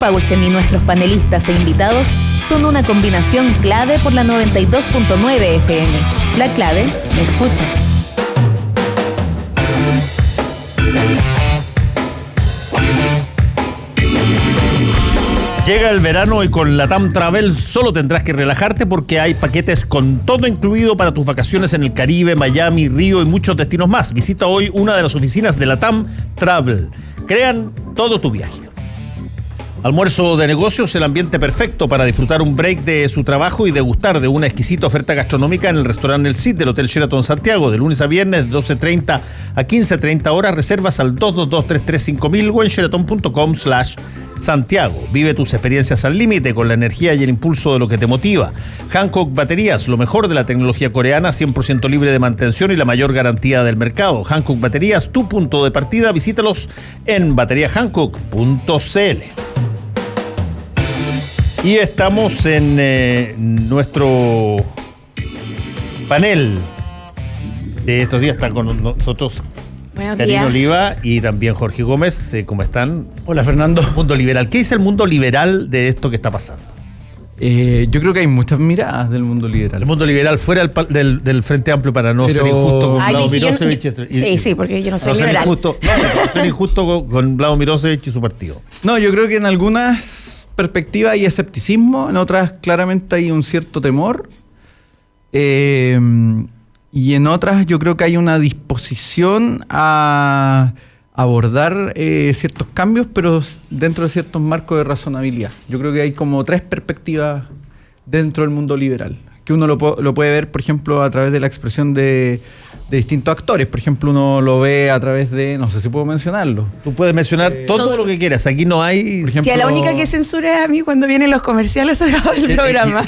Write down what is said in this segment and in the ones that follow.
Paulsen y nuestros panelistas e invitados son una combinación clave por la 92.9 FM. La clave me escucha. Llega el verano y con LATAM Travel solo tendrás que relajarte porque hay paquetes con todo incluido para tus vacaciones en el Caribe, Miami, Río y muchos destinos más. Visita hoy una de las oficinas de LATAM Travel. Crean todo tu viaje. Almuerzo de negocios, el ambiente perfecto para disfrutar un break de su trabajo y degustar de una exquisita oferta gastronómica en el restaurante El Cid del Hotel Sheraton Santiago, de lunes a viernes, de 12:30 a 15:30 horas. Reservas al 222-335.000 o en sheraton.com/Santiago. Vive tus experiencias al límite con la energía y el impulso de lo que te motiva. Hankook Baterías, lo mejor de la tecnología coreana, 100% libre de mantención y la mayor garantía del mercado. Hankook Baterías, tu punto de partida. Visítalos en bateriahankook.cl. Y estamos en nuestro panel de estos días. Están con nosotros Karina Oliva y también Jorge Gómez. ¿Cómo están? Hola, Fernando. Mundo liberal. ¿Qué dice el mundo liberal de esto que está pasando? Yo creo que hay muchas miradas del mundo liberal. El mundo liberal fuera del Frente Amplio, para no ser injusto con Vlado Mirosevic. Sí, porque yo no soy liberal. Ser injusto con Vlado Mirosevic y su partido. No, yo creo que en algunas perspectivas hay escepticismo, en otras claramente hay un cierto temor. Y en otras yo creo que hay una disposición a abordar ciertos cambios, pero dentro de ciertos marcos de razonabilidad. Yo creo que hay como tres perspectivas dentro del mundo liberal, que uno lo puede ver, por ejemplo, a través de la expresión de distintos actores. Por ejemplo, uno lo ve a través de, no sé si puedo mencionarlo. Tú puedes mencionar todo lo que quieras, aquí no hay... Por ejemplo, si a la única que censura es a mí cuando vienen los comerciales del programa.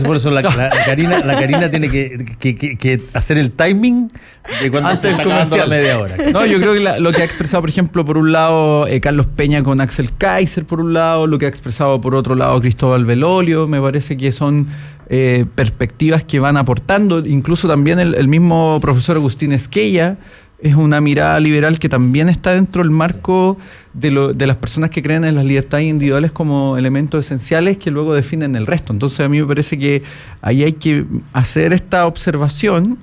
Por eso la Karina tiene que hacer el timing de cuando se está acabando la media hora. No, yo creo que lo que ha expresado, por ejemplo, por un lado Carlos Peña con Axel Kaiser, por un lado, lo que ha expresado por otro lado Cristóbal Belolio, me parece que son perspectivas que van aportando. Incluso también el mismo profesor Agustín Esquella es una mirada liberal que también está dentro del marco de las personas que creen en las libertades individuales como elementos esenciales que luego definen el resto. Entonces a mí me parece que ahí hay que hacer esta observación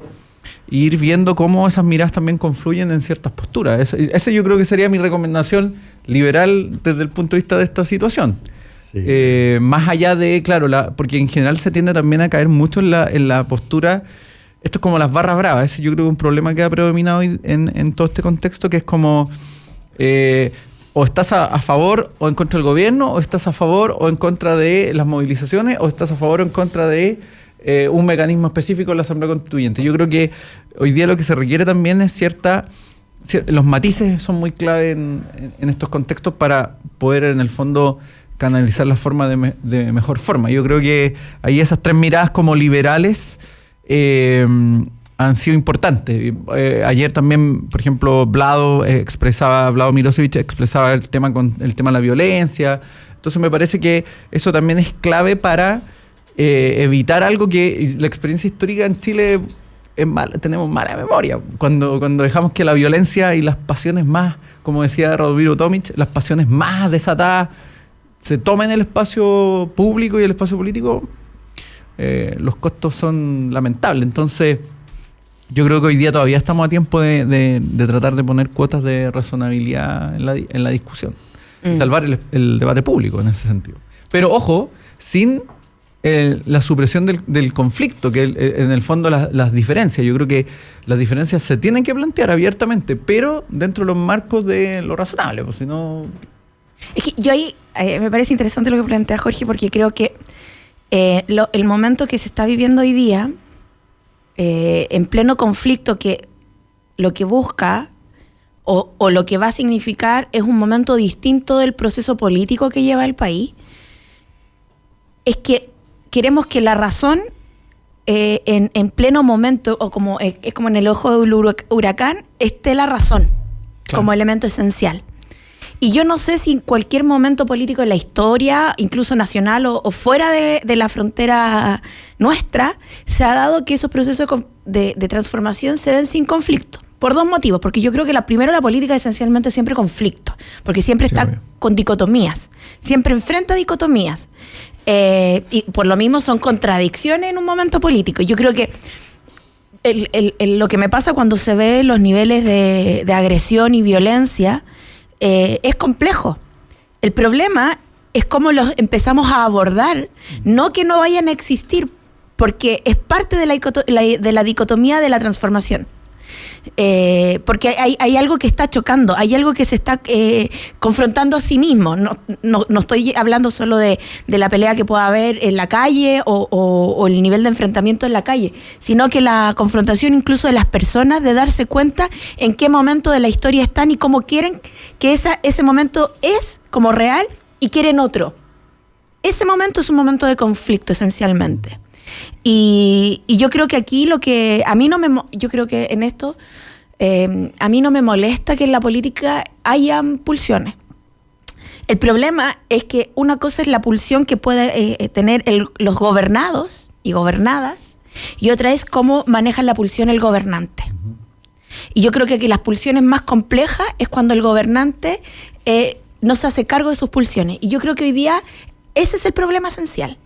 e ir viendo cómo esas miradas también confluyen en ciertas posturas. Ese yo creo que sería mi recomendación liberal desde el punto de vista de esta situación. Sí. Más allá de, claro, porque en general se tiende también a caer mucho en la postura. Esto es como las barras bravas. Ese yo creo que es un problema que ha predominado en todo este contexto, que es como o estás a favor o en contra del gobierno, o estás a favor o en contra de las movilizaciones, o estás a favor o en contra de un mecanismo específico en la Asamblea Constituyente. Yo creo que hoy día lo que se requiere también es los matices son muy clave en estos contextos para poder en el fondo canalizar la forma de mejor forma. Yo creo que ahí esas tres miradas como liberales han sido importantes. Ayer también, por ejemplo, Vlado Mirosevic expresaba el tema de la violencia. Entonces me parece que eso también es clave para evitar algo que la experiencia histórica en Chile es mala. Tenemos mala memoria. Cuando dejamos que la violencia y las pasiones más, como decía Rodrigo Tomic, las pasiones más desatadas se tomen el espacio público y el espacio político, los costos son lamentables. Entonces, yo creo que hoy día todavía estamos a tiempo de tratar de poner cuotas de razonabilidad en la discusión. Y salvar el debate público en ese sentido. Pero, ojo, sin la supresión del conflicto, que en el fondo las diferencias. Yo creo que las diferencias se tienen que plantear abiertamente, pero dentro de los marcos de lo razonable, pues si no... Es que yo ahí me parece interesante lo que plantea Jorge, porque creo que el momento que se está viviendo hoy día, en pleno conflicto, que lo que busca o lo que va a significar es un momento distinto del proceso político que lleva el país, es que queremos que la razón en pleno momento, o como es como en el ojo del huracán, esté la razón, claro, como elemento esencial. Y yo no sé si en cualquier momento político de la historia, incluso nacional o fuera de la frontera nuestra, se ha dado que esos procesos de transformación se den sin conflicto. Por dos motivos, porque yo creo que primero la política es esencialmente siempre conflicto, porque siempre Sí, está obvio. con dicotomías, siempre enfrenta dicotomías. Y por lo mismo son contradicciones en un momento político. Yo creo que lo que me pasa cuando se ve los niveles de agresión y violencia es complejo. El problema es cómo los empezamos a abordar, no que no vayan a existir, porque es parte de la dicotomía de la transformación. Porque hay algo que está chocando, hay algo que se está confrontando a sí mismo. No estoy hablando solo de la pelea que pueda haber en la calle o el nivel de enfrentamiento en la calle, sino que la confrontación incluso de las personas, de darse cuenta en qué momento de la historia están y cómo quieren que ese momento es como real y quieren otro. Ese momento es un momento de conflicto esencialmente. Y yo creo que aquí yo creo que en esto a mí no me molesta que en la política hayan pulsiones. El problema es que una cosa es la pulsión que puede tener los gobernados y gobernadas, y otra es cómo maneja la pulsión el gobernante. Y yo creo que aquí las pulsiones más complejas es cuando el gobernante no se hace cargo de sus pulsiones. Y yo creo que hoy día ese es el problema esencial.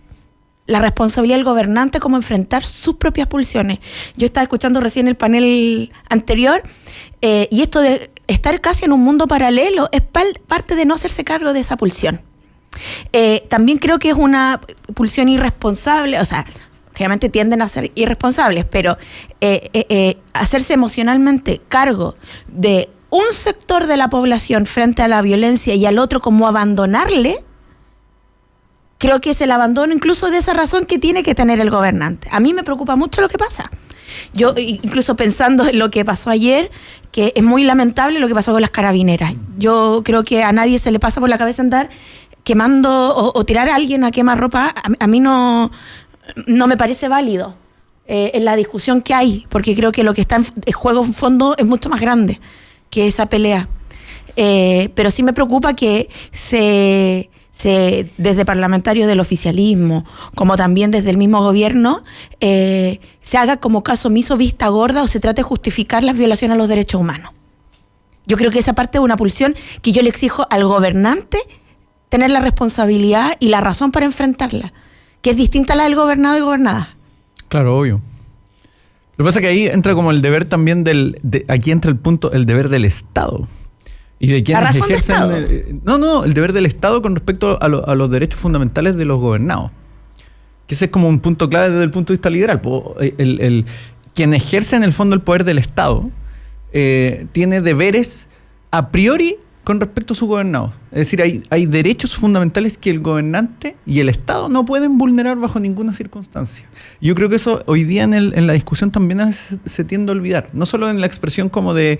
La responsabilidad del gobernante, cómo enfrentar sus propias pulsiones. Yo estaba escuchando recién el panel anterior y esto de estar casi en un mundo paralelo es parte de no hacerse cargo de esa pulsión. También creo que es una pulsión irresponsable, o sea, generalmente tienden a ser irresponsables, pero hacerse emocionalmente cargo de un sector de la población frente a la violencia y al otro como abandonarle, creo que es el abandono incluso de esa razón que tiene que tener el gobernante. A mí me preocupa mucho lo que pasa. Yo, incluso pensando en lo que pasó ayer, que es muy lamentable lo que pasó con las carabineras. Yo creo que a nadie se le pasa por la cabeza andar quemando o tirar a alguien a quemarropa. A mí no me parece válido en la discusión que hay, porque creo que lo que está en juego en fondo es mucho más grande que esa pelea. Pero sí me preocupa que desde parlamentarios del oficialismo, como también desde el mismo gobierno, se haga como caso omiso, vista gorda, o se trate de justificar las violaciones a los derechos humanos. Yo creo que esa parte es una pulsión que yo le exijo al gobernante tener la responsabilidad y la razón para enfrentarla, que es distinta a la del gobernado y gobernada. Claro, obvio. Lo que pasa es que ahí entra como el deber también aquí entra el punto, el deber del Estado. Y de quienes ¿La razón de ejercen Estado? el deber del Estado con respecto a los derechos fundamentales de los gobernados. Que ese es como un punto clave desde el punto de vista liberal. Quien ejerce en el fondo el poder del Estado tiene deberes a priori con respecto a su gobernado. Es decir, hay derechos fundamentales que el gobernante y el Estado no pueden vulnerar bajo ninguna circunstancia. Yo creo que eso hoy día en la discusión también a veces se tiende a olvidar. No solo en la expresión como de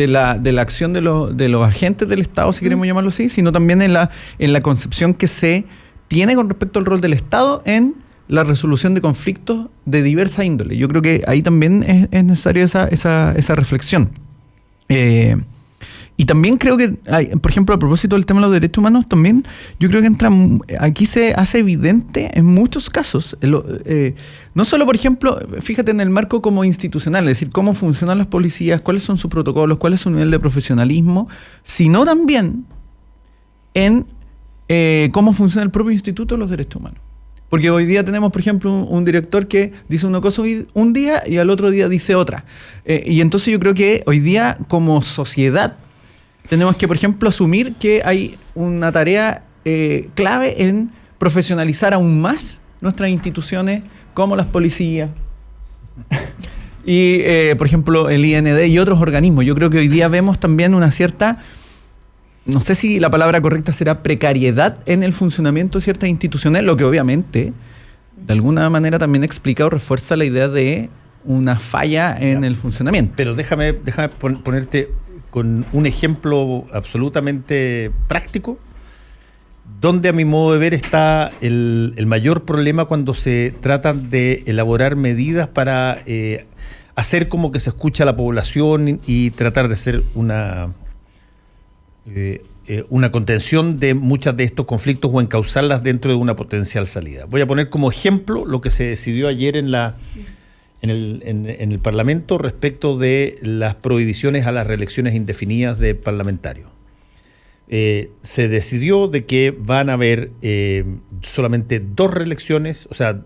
la acción de los agentes del Estado, si queremos llamarlo así, sino también en la concepción que se tiene con respecto al rol del Estado en la resolución de conflictos de diversa índole. Yo creo que ahí también es necesaria esa reflexión. Y también creo que, por ejemplo, a propósito del tema de los derechos humanos, también yo creo que aquí se hace evidente en muchos casos, no solo, por ejemplo, fíjate en el marco como institucional, es decir, cómo funcionan las policías, cuáles son sus protocolos, cuál es su nivel de profesionalismo, sino también en cómo funciona el propio Instituto de los Derechos Humanos. Porque hoy día tenemos, por ejemplo, un director que dice una cosa un día y al otro día dice otra. Y entonces yo creo que hoy día, como sociedad, tenemos que, por ejemplo, asumir que hay una tarea clave en profesionalizar aún más nuestras instituciones, como las policías y, por ejemplo, el IND y otros organismos. Yo creo que hoy día vemos también una cierta, no sé si la palabra correcta será precariedad en el funcionamiento de ciertas instituciones, lo que obviamente, de alguna manera, también explica o refuerza la idea de una falla en el funcionamiento. Pero déjame ponerte con un ejemplo absolutamente práctico, donde a mi modo de ver está el mayor problema cuando se tratan de elaborar medidas para hacer como que se escucha a la población y tratar de hacer una contención de muchas de estos conflictos o encauzarlas dentro de una potencial salida. Voy a poner como ejemplo lo que se decidió ayer en en el Parlamento respecto de las prohibiciones a las reelecciones indefinidas de parlamentarios. Se decidió de que van a haber solamente 2 reelecciones, o sea,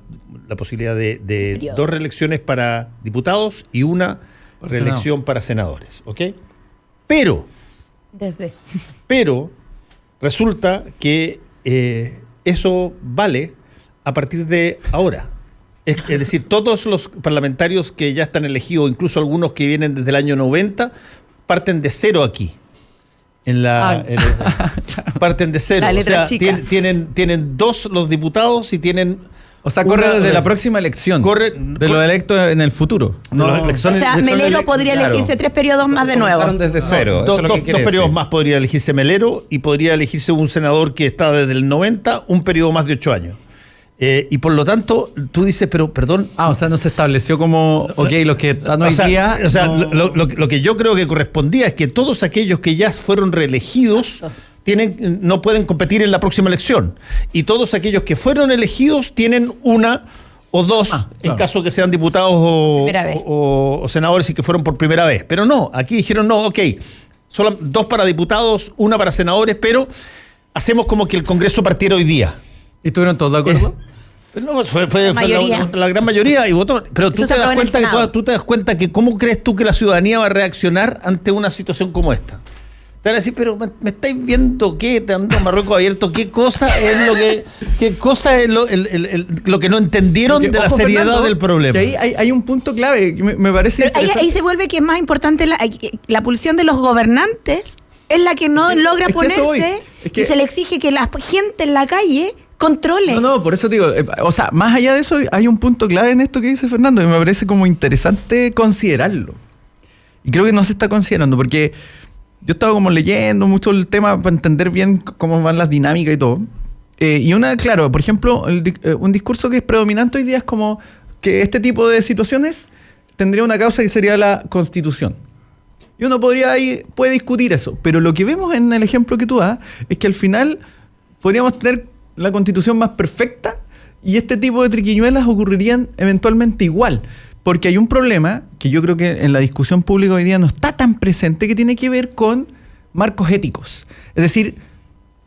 la posibilidad de 2 reelecciones para diputados y una reelección para senadores, ¿ok? Pero resulta que eso vale a partir de ahora. Es decir, todos los parlamentarios que ya están elegidos, incluso algunos que vienen desde el año 90, parten de cero aquí. Parten de cero. La letra o sea, chica. tienen 2 los diputados y tienen... O sea, corre desde la próxima elección. De los electos en el futuro. O sea, Melero podría elegirse 3 periodos más de nuevo. Desde cero. Dos periodos más podría elegirse Melero y podría elegirse un senador que está desde el 90, un periodo más de 8 años. Y por lo tanto, tú dices, pero perdón. O sea, no se estableció como, los que están hoy día. O sea, no... lo que yo creo que correspondía es que todos aquellos que ya fueron reelegidos no pueden competir en la próxima elección. Y todos aquellos que fueron elegidos tienen una o 2, claro, en caso que sean diputados o senadores y que fueron por primera vez. Pero no, aquí dijeron, no, ok, solo 2 para diputados, 1 para senadores, pero hacemos como que el Congreso partiera hoy día. ¿Y estuvieron todos de acuerdo? No, fue la gran mayoría y votó. Pero tú te das cuenta que cómo crees tú que la ciudadanía va a reaccionar ante una situación como esta. Te van a decir, pero me estáis viendo qué, te ando Marruecos abierto, qué cosa es lo que no entendieron de la seriedad, Fernando, del problema. Que ahí hay un punto clave, me parece interesante. Ahí se vuelve que es más importante la pulsión de los gobernantes, es la que no logra ponerse y se le exige que la gente en la calle controle. No, por eso digo, o sea, más allá de eso hay un punto clave en esto que dice Fernando y me parece como interesante considerarlo. Y creo que no se está considerando porque yo estaba como leyendo mucho el tema para entender bien cómo van las dinámicas y todo. Y claro, por ejemplo, un discurso que es predominante hoy día es como que este tipo de situaciones tendría una causa que sería la Constitución. Y uno puede discutir eso, pero lo que vemos en el ejemplo que tú das es que al final podríamos tener la Constitución más perfecta y este tipo de triquiñuelas ocurrirían eventualmente igual. Porque hay un problema que yo creo que en la discusión pública hoy día no está tan presente, que tiene que ver con marcos éticos. Es decir,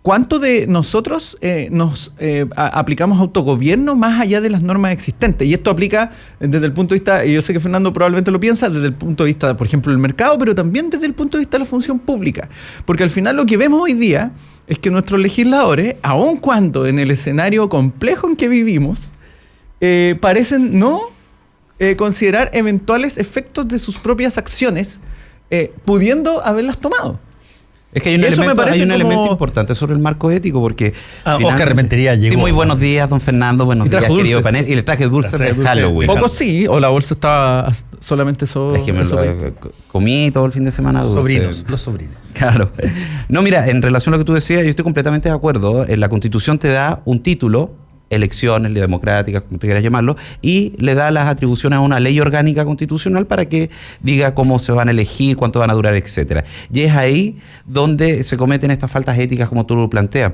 ¿cuánto de nosotros aplicamos autogobierno más allá de las normas existentes? Y esto aplica desde el punto de vista, y yo sé que Fernando probablemente lo piensa, desde el punto de vista, por ejemplo, del mercado, pero también desde el punto de vista de la función pública. Porque al final lo que vemos hoy día es que nuestros legisladores, aun cuando en el escenario complejo en que vivimos, parecen no considerar eventuales efectos de sus propias acciones, pudiendo haberlas tomado. Es que hay un elemento importante sobre el marco ético, porque Oscar Rementería llegó. Sí, muy buenos días, don Fernando, buenos días, querido panel. Y le traje dulces de Halloween. Poco sí, o la bolsa estaba solamente eso. Es que me lo comí todo el fin de semana dulce. Los sobrinos. Claro. No, mira, en relación a lo que tú decías, yo estoy completamente de acuerdo. La Constitución te da un título, elecciones democráticas, como te quieras llamarlo, y le da las atribuciones a una ley orgánica constitucional para que diga cómo se van a elegir, cuánto van a durar, etcétera. Y es ahí donde se cometen estas faltas éticas como tú lo planteas.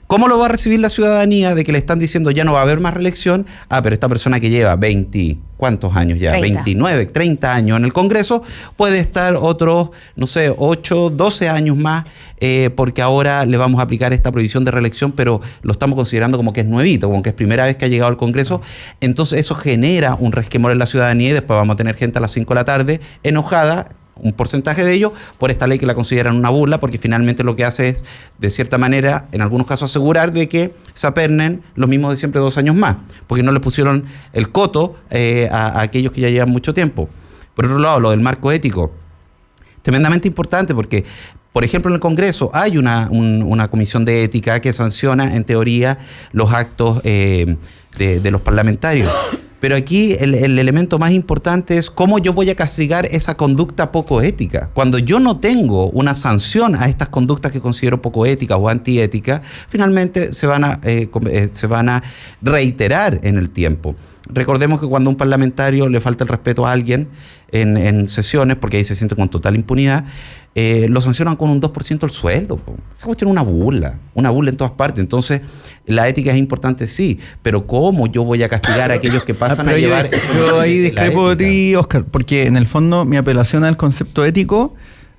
¿Cómo lo va a recibir la ciudadanía de que le están diciendo ya no va a haber más reelección? Pero esta persona que lleva 20, ¿cuántos años ya? 29, 30 años en el Congreso, puede estar otros, 8, 12 años más, porque ahora le vamos a aplicar esta prohibición de reelección, pero lo estamos considerando como que es nuevito, como que es primera vez que ha llegado al Congreso. Entonces eso genera un resquemor en la ciudadanía y después vamos a tener gente a las 5 de la tarde enojada, un porcentaje de ellos, por esta ley que la consideran una burla, porque finalmente lo que hace es, de cierta manera, en algunos casos asegurar de que se apernen los mismos de siempre 2 años más, porque no le pusieron el coto a aquellos que ya llevan mucho tiempo. Por otro lado, lo del marco ético, tremendamente importante, porque, por ejemplo, en el Congreso hay una comisión de ética que sanciona, en teoría, los actos de los parlamentarios. Pero aquí el elemento más importante es cómo yo voy a castigar esa conducta poco ética. Cuando yo no tengo una sanción a estas conductas que considero poco éticas o antiéticas, finalmente se van a reiterar en el tiempo. Recordemos que cuando a un parlamentario le falta el respeto a alguien en sesiones, porque ahí se siente con total impunidad, lo sancionan con un 2% del sueldo. Po. Esa cuestión es una burla en todas partes. Entonces, la ética es importante, sí, pero ¿cómo yo voy a castigar a aquellos que pasan a llevar... Yo ahí discrepo de ti, Oscar, porque en el fondo mi apelación al concepto ético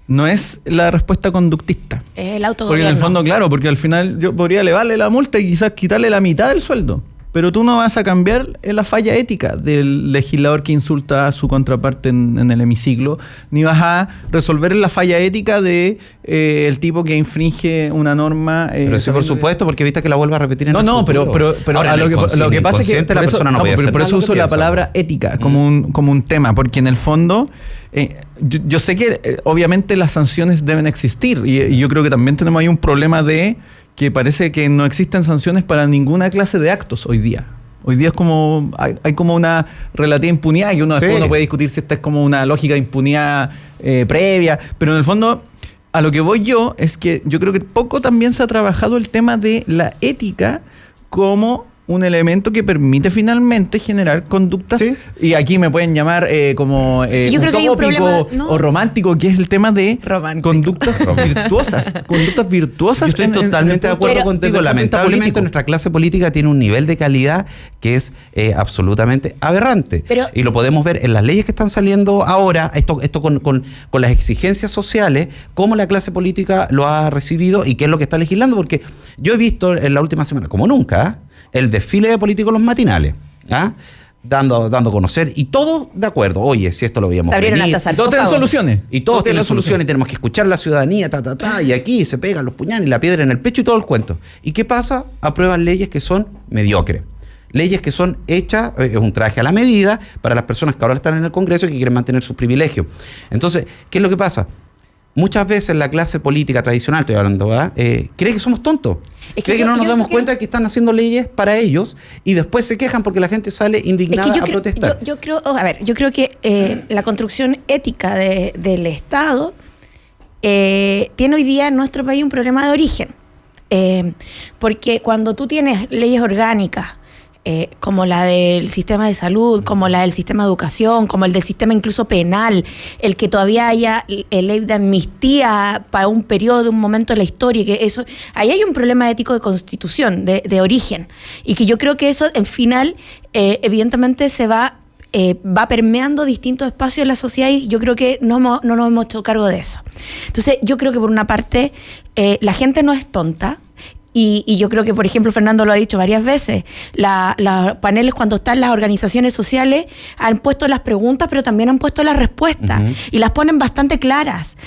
no es la respuesta conductista. Es el autogobierno. Porque en el fondo, claro, porque al final yo podría elevarle la multa y quizás quitarle la mitad del sueldo. Pero tú no vas a cambiar la falla ética del legislador que insulta a su contraparte en el hemiciclo, ni vas a resolver la falla ética de el tipo que infringe una norma. Pero sí, por supuesto, porque viste que la vuelva a repetir en el futuro. pero ahora, lo que pasa es que la persona no puede hacer por eso uso la palabra ética como un tema, porque en el fondo yo sé que obviamente las sanciones deben existir y yo creo que también tenemos ahí un problema de que parece que no existen sanciones para ninguna clase de actos hoy día. Hoy día es como hay como una relativa impunidad que uno después uno puede discutir si esta es como una lógica de impunidad previa, pero en el fondo a lo que voy yo es que yo creo que poco también se ha trabajado el tema de la ética como un elemento que permite finalmente generar conductas, y aquí me pueden llamar como yo creo que hay un problema, ¿no? o romántico, que es el tema de conductas virtuosas. Conductas virtuosas. Yo estoy totalmente de acuerdo contigo. Lamentablemente nuestra clase política tiene un nivel de calidad que es absolutamente aberrante. Y lo podemos ver en las leyes que están saliendo ahora, esto con las exigencias sociales, cómo la clase política lo ha recibido y qué es lo que está legislando, porque yo he visto en la última semana, como nunca, el desfile de políticos en los matinales, dando a conocer, y todos de acuerdo, oye, si esto lo veíamos venir, todos tienen soluciones. Y todos tienen soluciones, y tenemos que escuchar a la ciudadanía, y aquí se pegan los puñales y la piedra en el pecho y todo el cuento. ¿Y qué pasa? Aprueban leyes que son mediocres. Leyes que son hechas, es un traje a la medida para las personas que ahora están en el Congreso y que quieren mantener sus privilegios. Entonces, ¿qué es lo que pasa? Muchas veces la clase política tradicional, estoy hablando, cree que somos tontos. Cree que no nos damos cuenta de que están haciendo leyes para ellos y después se quejan porque la gente sale indignada a protestar. Yo creo que la construcción ética del Estado tiene hoy día en nuestro país un problema de origen. Porque cuando tú tienes leyes orgánicas, como la del sistema de salud, como la del sistema de educación, como el del sistema incluso penal, el que todavía haya ley de amnistía para un periodo, un momento de la historia, que eso, ahí hay un problema ético de constitución, de origen, y que yo creo que eso, en final, evidentemente se va permeando distintos espacios de la sociedad, y yo creo que no nos hemos hecho cargo de eso. Entonces, yo creo que por una parte, la gente no es tonta. Y yo creo que, por ejemplo, Fernando lo ha dicho varias veces, los paneles, cuando están las organizaciones sociales, han puesto las preguntas, pero también han puesto las respuestas, y las ponen bastante claras,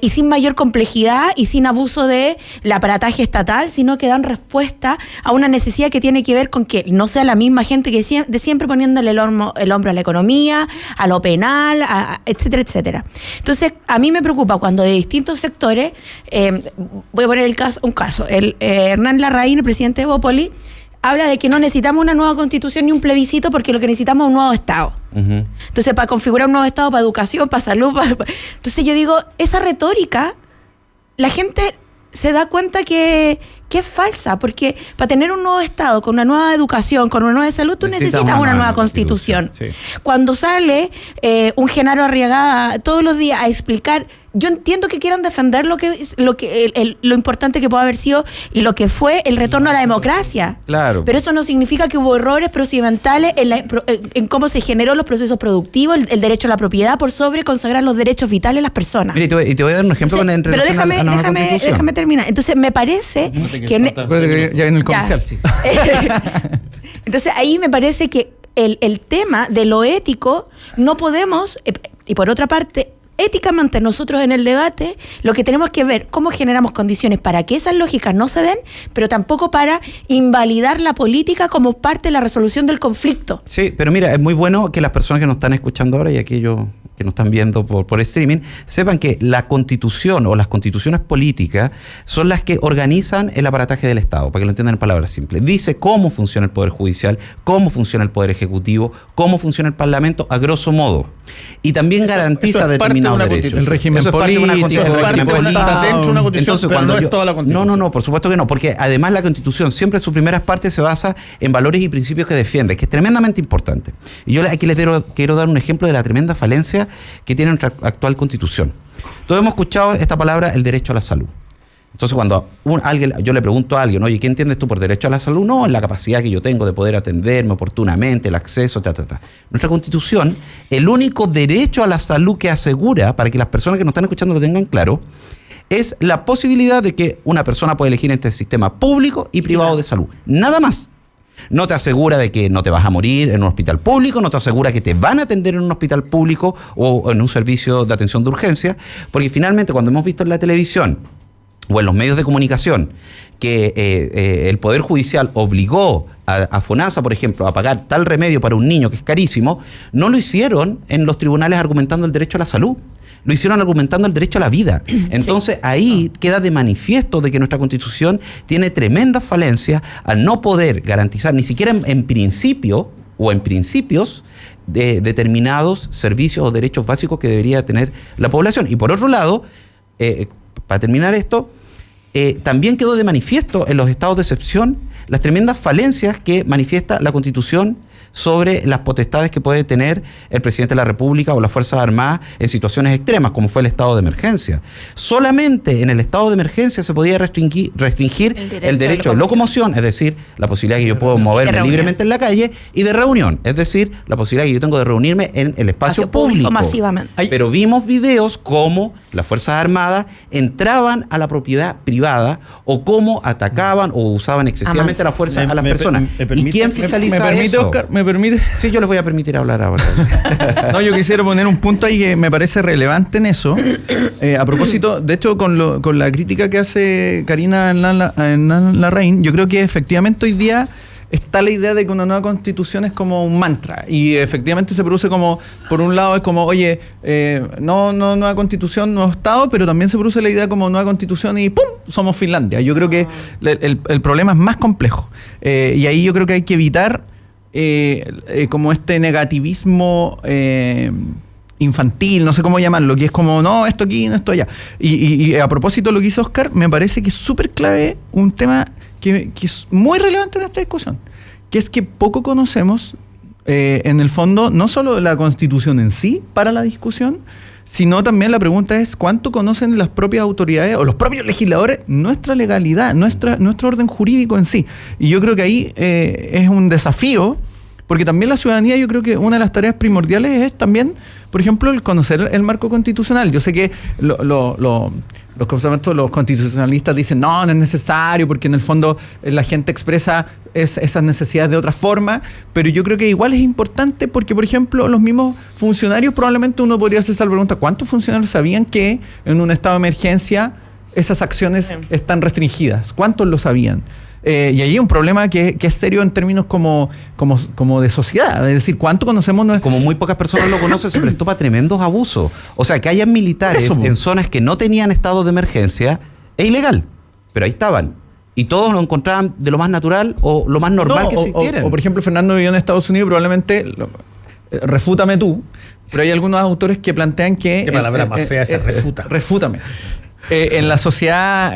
y sin mayor complejidad y sin abuso de la aparataje estatal, sino que dan respuesta a una necesidad que tiene que ver con que no sea la misma gente que de siempre poniéndole el hombro a la economía, a lo penal, etcétera, etcétera. Entonces, a mí me preocupa cuando de distintos sectores, voy a poner un caso, Hernán Larraín, el presidente de Bópoli, habla de que no necesitamos una nueva constitución ni un plebiscito porque lo que necesitamos es un nuevo Estado. Entonces, para configurar un nuevo Estado, para educación, para salud, entonces yo digo, esa retórica, la gente se da cuenta que es falsa, porque para tener un nuevo Estado, con una nueva educación, con una nueva salud, tú necesitas una nueva constitución. Sí. Cuando sale un Genaro Arriagada todos los días a explicar, yo entiendo que quieran defender lo importante que puede haber sido y lo que fue el retorno a la democracia. Claro. Pero eso no significa que hubo errores procedimentales en cómo se generó los procesos productivos, el derecho a la propiedad, por sobre consagrar los derechos vitales de las personas. Mira, y te voy a dar un ejemplo en relación a la nueva constitución. Déjame terminar. Entonces, me parece que ya viene el comercial. Sí. Entonces, ahí me parece que el tema de lo ético no podemos, y por otra parte, éticamente nosotros en el debate lo que tenemos que ver cómo generamos condiciones para que esas lógicas no se den, pero tampoco para invalidar la política como parte de la resolución del conflicto. Sí, pero mira, es muy bueno que las personas que nos están escuchando ahora y aquellos que nos están viendo por streaming, sepan que la constitución o las constituciones políticas son las que organizan el aparataje del Estado, para que lo entiendan en palabras simples. Dice cómo funciona el Poder Judicial, cómo funciona el Poder Ejecutivo, cómo funciona el Parlamento, a grosso modo. Y también garantiza determinados derechos. El régimen político, está dentro de una constitución. Entonces, pero no es toda la constitución. No, por supuesto que no, porque además la constitución siempre en sus primeras partes se basa en valores y principios que defiende, que es tremendamente importante. Y yo aquí les quiero dar un ejemplo de la tremenda falencia que tiene nuestra actual constitución. Todos hemos escuchado esta palabra, el derecho a la salud. Entonces, cuando yo le pregunto a alguien, oye, ¿qué entiendes tú por derecho a la salud? No, es la capacidad que yo tengo de poder atenderme oportunamente, el acceso, Nuestra Constitución, el único derecho a la salud que asegura, para que las personas que nos están escuchando lo tengan claro, es la posibilidad de que una persona pueda elegir entre el sistema público y privado de salud. Nada más. No te asegura de que no te vas a morir en un hospital público, no te asegura que te van a atender en un hospital público o en un servicio de atención de urgencia, porque finalmente cuando hemos visto en la televisión o en los medios de comunicación que el Poder Judicial obligó a FONASA, por ejemplo, a pagar tal remedio para un niño que es carísimo, no lo hicieron en los tribunales argumentando el derecho a la salud. Lo hicieron argumentando el derecho a la vida. Entonces, ahí queda de manifiesto de que nuestra Constitución tiene tremendas falencias al no poder garantizar, ni siquiera en principio o en principios, de determinados servicios o derechos básicos que debería tener la población. Y por otro lado, para terminar esto, también quedó de manifiesto en los estados de excepción las tremendas falencias que manifiesta la Constitución sobre las potestades que puede tener el presidente de la República o las Fuerzas Armadas en situaciones extremas, como fue el estado de emergencia. Solamente en el estado de emergencia se podía restringir el derecho de locomoción, es decir, la posibilidad que yo puedo moverme libremente en la calle, y de reunión, es decir, la posibilidad que yo tengo de reunirme en el espacio público. Masivamente. Pero vimos videos como las Fuerzas Armadas entraban a la propiedad privada o cómo atacaban o usaban excesivamente la fuerza a las personas. ¿Y quién fiscaliza ¿Me permite, eso? Oscar? ¿Me permite? Sí, yo les voy a permitir hablar ahora. No, yo quisiera poner un punto ahí que me parece relevante en eso. A propósito, de hecho, con la crítica que hace Karina Larraín, yo creo que efectivamente hoy día está la idea de que una nueva constitución es como un mantra, y efectivamente se produce como, por un lado es como, oye, no nueva constitución, nuevo Estado, pero también se produce la idea como nueva constitución y ¡pum!, somos Finlandia. Yo creo que el problema es más complejo, y ahí yo creo que hay que evitar como este negativismo infantil, no sé cómo llamarlo, que es como, no, esto aquí, no, esto allá. Y a propósito de lo que hizo Oscar, me parece que es súper clave un tema que es muy relevante en esta discusión, que es que poco conocemos, en el fondo, no solo la Constitución en sí para la discusión, sino también la pregunta es cuánto conocen las propias autoridades o los propios legisladores nuestra legalidad, nuestro orden jurídico en sí. Y yo creo que ahí es un desafío, porque también la ciudadanía, yo creo que una de las tareas primordiales es también, por ejemplo, el conocer el marco constitucional. Yo sé que los constitucionalistas dicen no es necesario, porque en el fondo la gente expresa esas necesidades de otra forma, pero yo creo que igual es importante porque, por ejemplo, los mismos funcionarios, probablemente uno podría hacerse la pregunta, ¿cuántos funcionarios sabían que en un estado de emergencia esas acciones están restringidas? ¿Cuántos lo sabían? Y ahí hay un problema que es serio en términos como de sociedad. Es decir, ¿cuánto conocemos? Como muy pocas personas lo conocen, se prestó para tremendos abusos. O sea, que hayan militares en zonas que no tenían estado de emergencia es ilegal, pero ahí estaban. Y todos lo encontraban de lo más natural o lo más normal que existiera. O por ejemplo, Fernando vivió en Estados Unidos, probablemente, refútame tú, pero hay algunos autores que plantean que... ¿Qué palabra más fea esa? Refútame. En la sociedad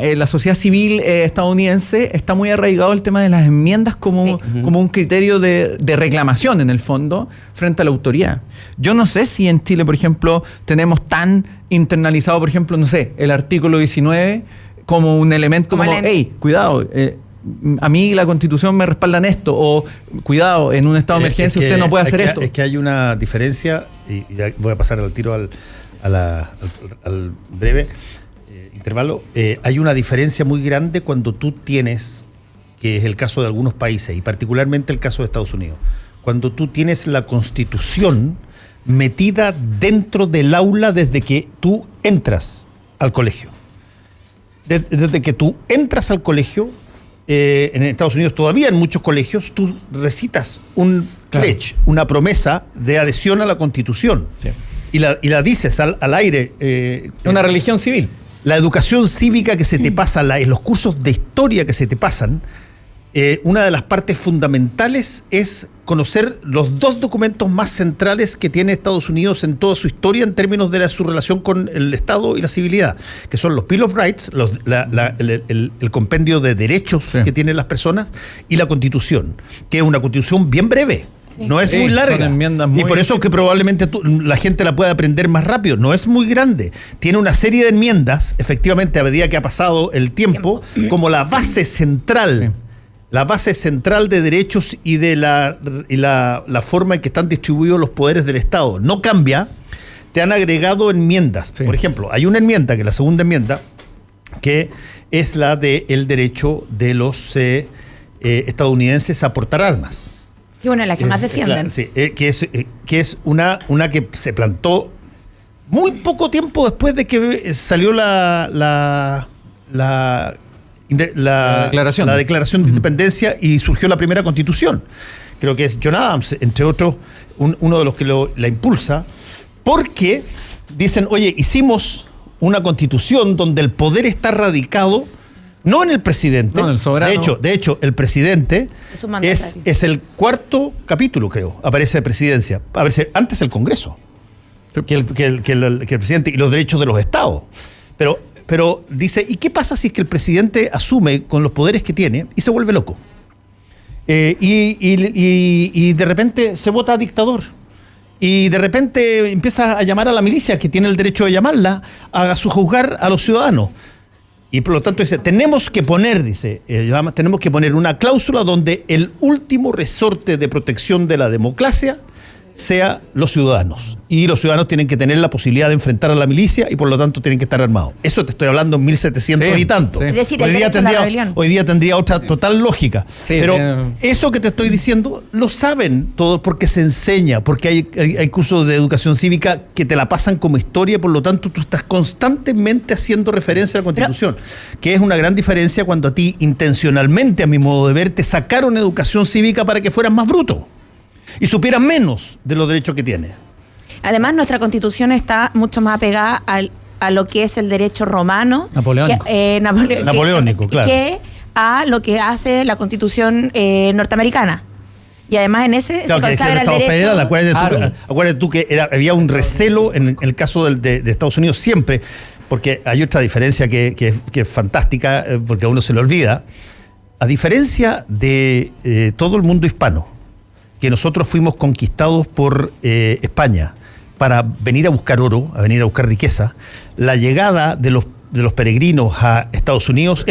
civil estadounidense está muy arraigado el tema de las enmiendas como un criterio de reclamación, en el fondo, frente a la autoridad. Yo no sé si en Chile, por ejemplo, tenemos tan internalizado, por ejemplo, no sé, el artículo 19 como un elemento como hey, cuidado, a mí la Constitución me respalda en esto, o cuidado, en un estado de emergencia usted no puede hacer esto. Es que hay una diferencia, y ya voy a pasar al tiro al breve intervalo. Hay una diferencia muy grande cuando tú tienes, que es el caso de algunos países, y particularmente el caso de Estados Unidos, cuando tú tienes la Constitución metida dentro del aula desde que tú entras al colegio. Desde que tú entras al colegio, en Estados Unidos todavía en muchos colegios, tú recitas un pledge, una promesa de adhesión a la Constitución. Sí. Y la dices al aire. Una religión civil. La educación cívica que se te pasa, los cursos de historia que se te pasan, una de las partes fundamentales es conocer los dos documentos más centrales que tiene Estados Unidos en toda su historia en términos de su relación con el Estado y la civilidad, que son los Bill of Rights, el compendio de derechos que tienen las personas, y la Constitución, que es una Constitución bien breve. No es muy larga. Son enmiendas muy y por eso que probablemente la gente la pueda aprender más rápido. No es muy grande. Tiene una serie de enmiendas, efectivamente, a medida que ha pasado el tiempo, como la base central. Sí. La base central de derechos y de la forma en que están distribuidos los poderes del Estado. No cambia. Te han agregado enmiendas. Sí. Por ejemplo, hay una enmienda, que es la segunda enmienda, que es la del derecho de los estadounidenses a portar armas. Y bueno, la que más defienden. Claro, sí, que es una que se plantó muy poco tiempo después de que salió la declaración. La declaración de independencia y surgió la primera constitución. Creo que es John Adams, entre otros, uno de los que la impulsa, porque dicen, oye, hicimos una constitución donde el poder está radicado no en el presidente. No, en el soberano. De hecho, el presidente Es un mandatario. es el cuarto capítulo, creo, aparece de presidencia. Aparece antes el Congreso, Sí. que el presidente y los derechos de los estados. Pero dice, ¿y qué pasa si es que el presidente asume con los poderes que tiene y se vuelve loco? Y de repente se vota dictador. Y de repente empieza a llamar a la milicia, que tiene el derecho de llamarla, a sujuzgar a los ciudadanos. Y por lo tanto dice, tenemos que poner una cláusula donde el último resorte de protección de la democracia sea los ciudadanos. Y los ciudadanos tienen que tener la posibilidad de enfrentar a la milicia y por lo tanto tienen que estar armados. Eso te estoy hablando en 1700 Sí, y tanto. sí. Es decir, el derecho a la rebelión. Hoy día tendría otra total lógica. Sí, pero eso que te estoy diciendo lo saben todos porque se enseña, porque hay cursos de educación cívica que te la pasan como historia y por lo tanto tú estás constantemente haciendo referencia a la Constitución, que es una gran diferencia cuando a ti intencionalmente, a mi modo de ver, te sacaron educación cívica para que fueras más bruto y supieran menos de los derechos que tienes. Además, nuestra Constitución está mucho más apegada a lo que es el derecho romano. Napoleónico. Napoleónico, claro. Que a lo que hace la Constitución norteamericana. Y además en ese Claro, se que consagra el el Estado derecho. federal, acuérdate tú que había un recelo en el caso de Estados Unidos siempre, porque hay otra diferencia que es fantástica, porque a uno se le olvida. A diferencia de todo el mundo hispano, que nosotros fuimos conquistados por España para venir a buscar oro, a venir a buscar riqueza, la llegada de los peregrinos a Estados Unidos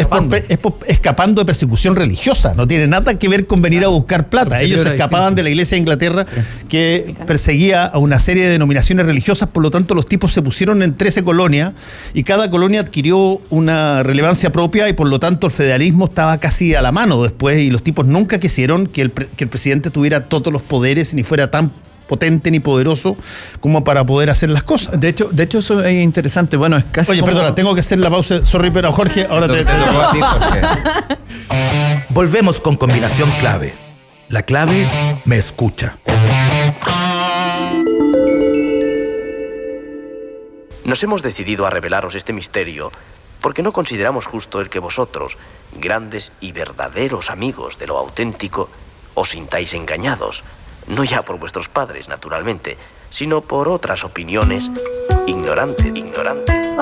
escapando de persecución religiosa. No tiene nada que ver con venir a buscar plata. Porque Ellos era escapaban distinto. de la Iglesia de Inglaterra, que perseguía a una serie de denominaciones religiosas. Por lo tanto, los tipos se pusieron en 13 colonias y cada colonia adquirió una relevancia propia y por lo tanto el federalismo estaba casi a la mano después y los tipos nunca quisieron que el presidente tuviera todos los poderes ni fuera tan potente ni poderoso como para poder hacer las cosas. De hecho, eso es interesante. Bueno, es casi Oye, como... perdona, tengo que hacer la pausa. Sorry, pero Jorge, ahora te tocó a ti, Jorge. Volvemos con combinación clave. La clave me escucha. Nos hemos decidido a revelaros este misterio porque no consideramos justo el que vosotros, grandes y verdaderos amigos de lo auténtico, os sintáis engañados, no ya por vuestros padres, naturalmente, sino por otras opiniones ignorantes.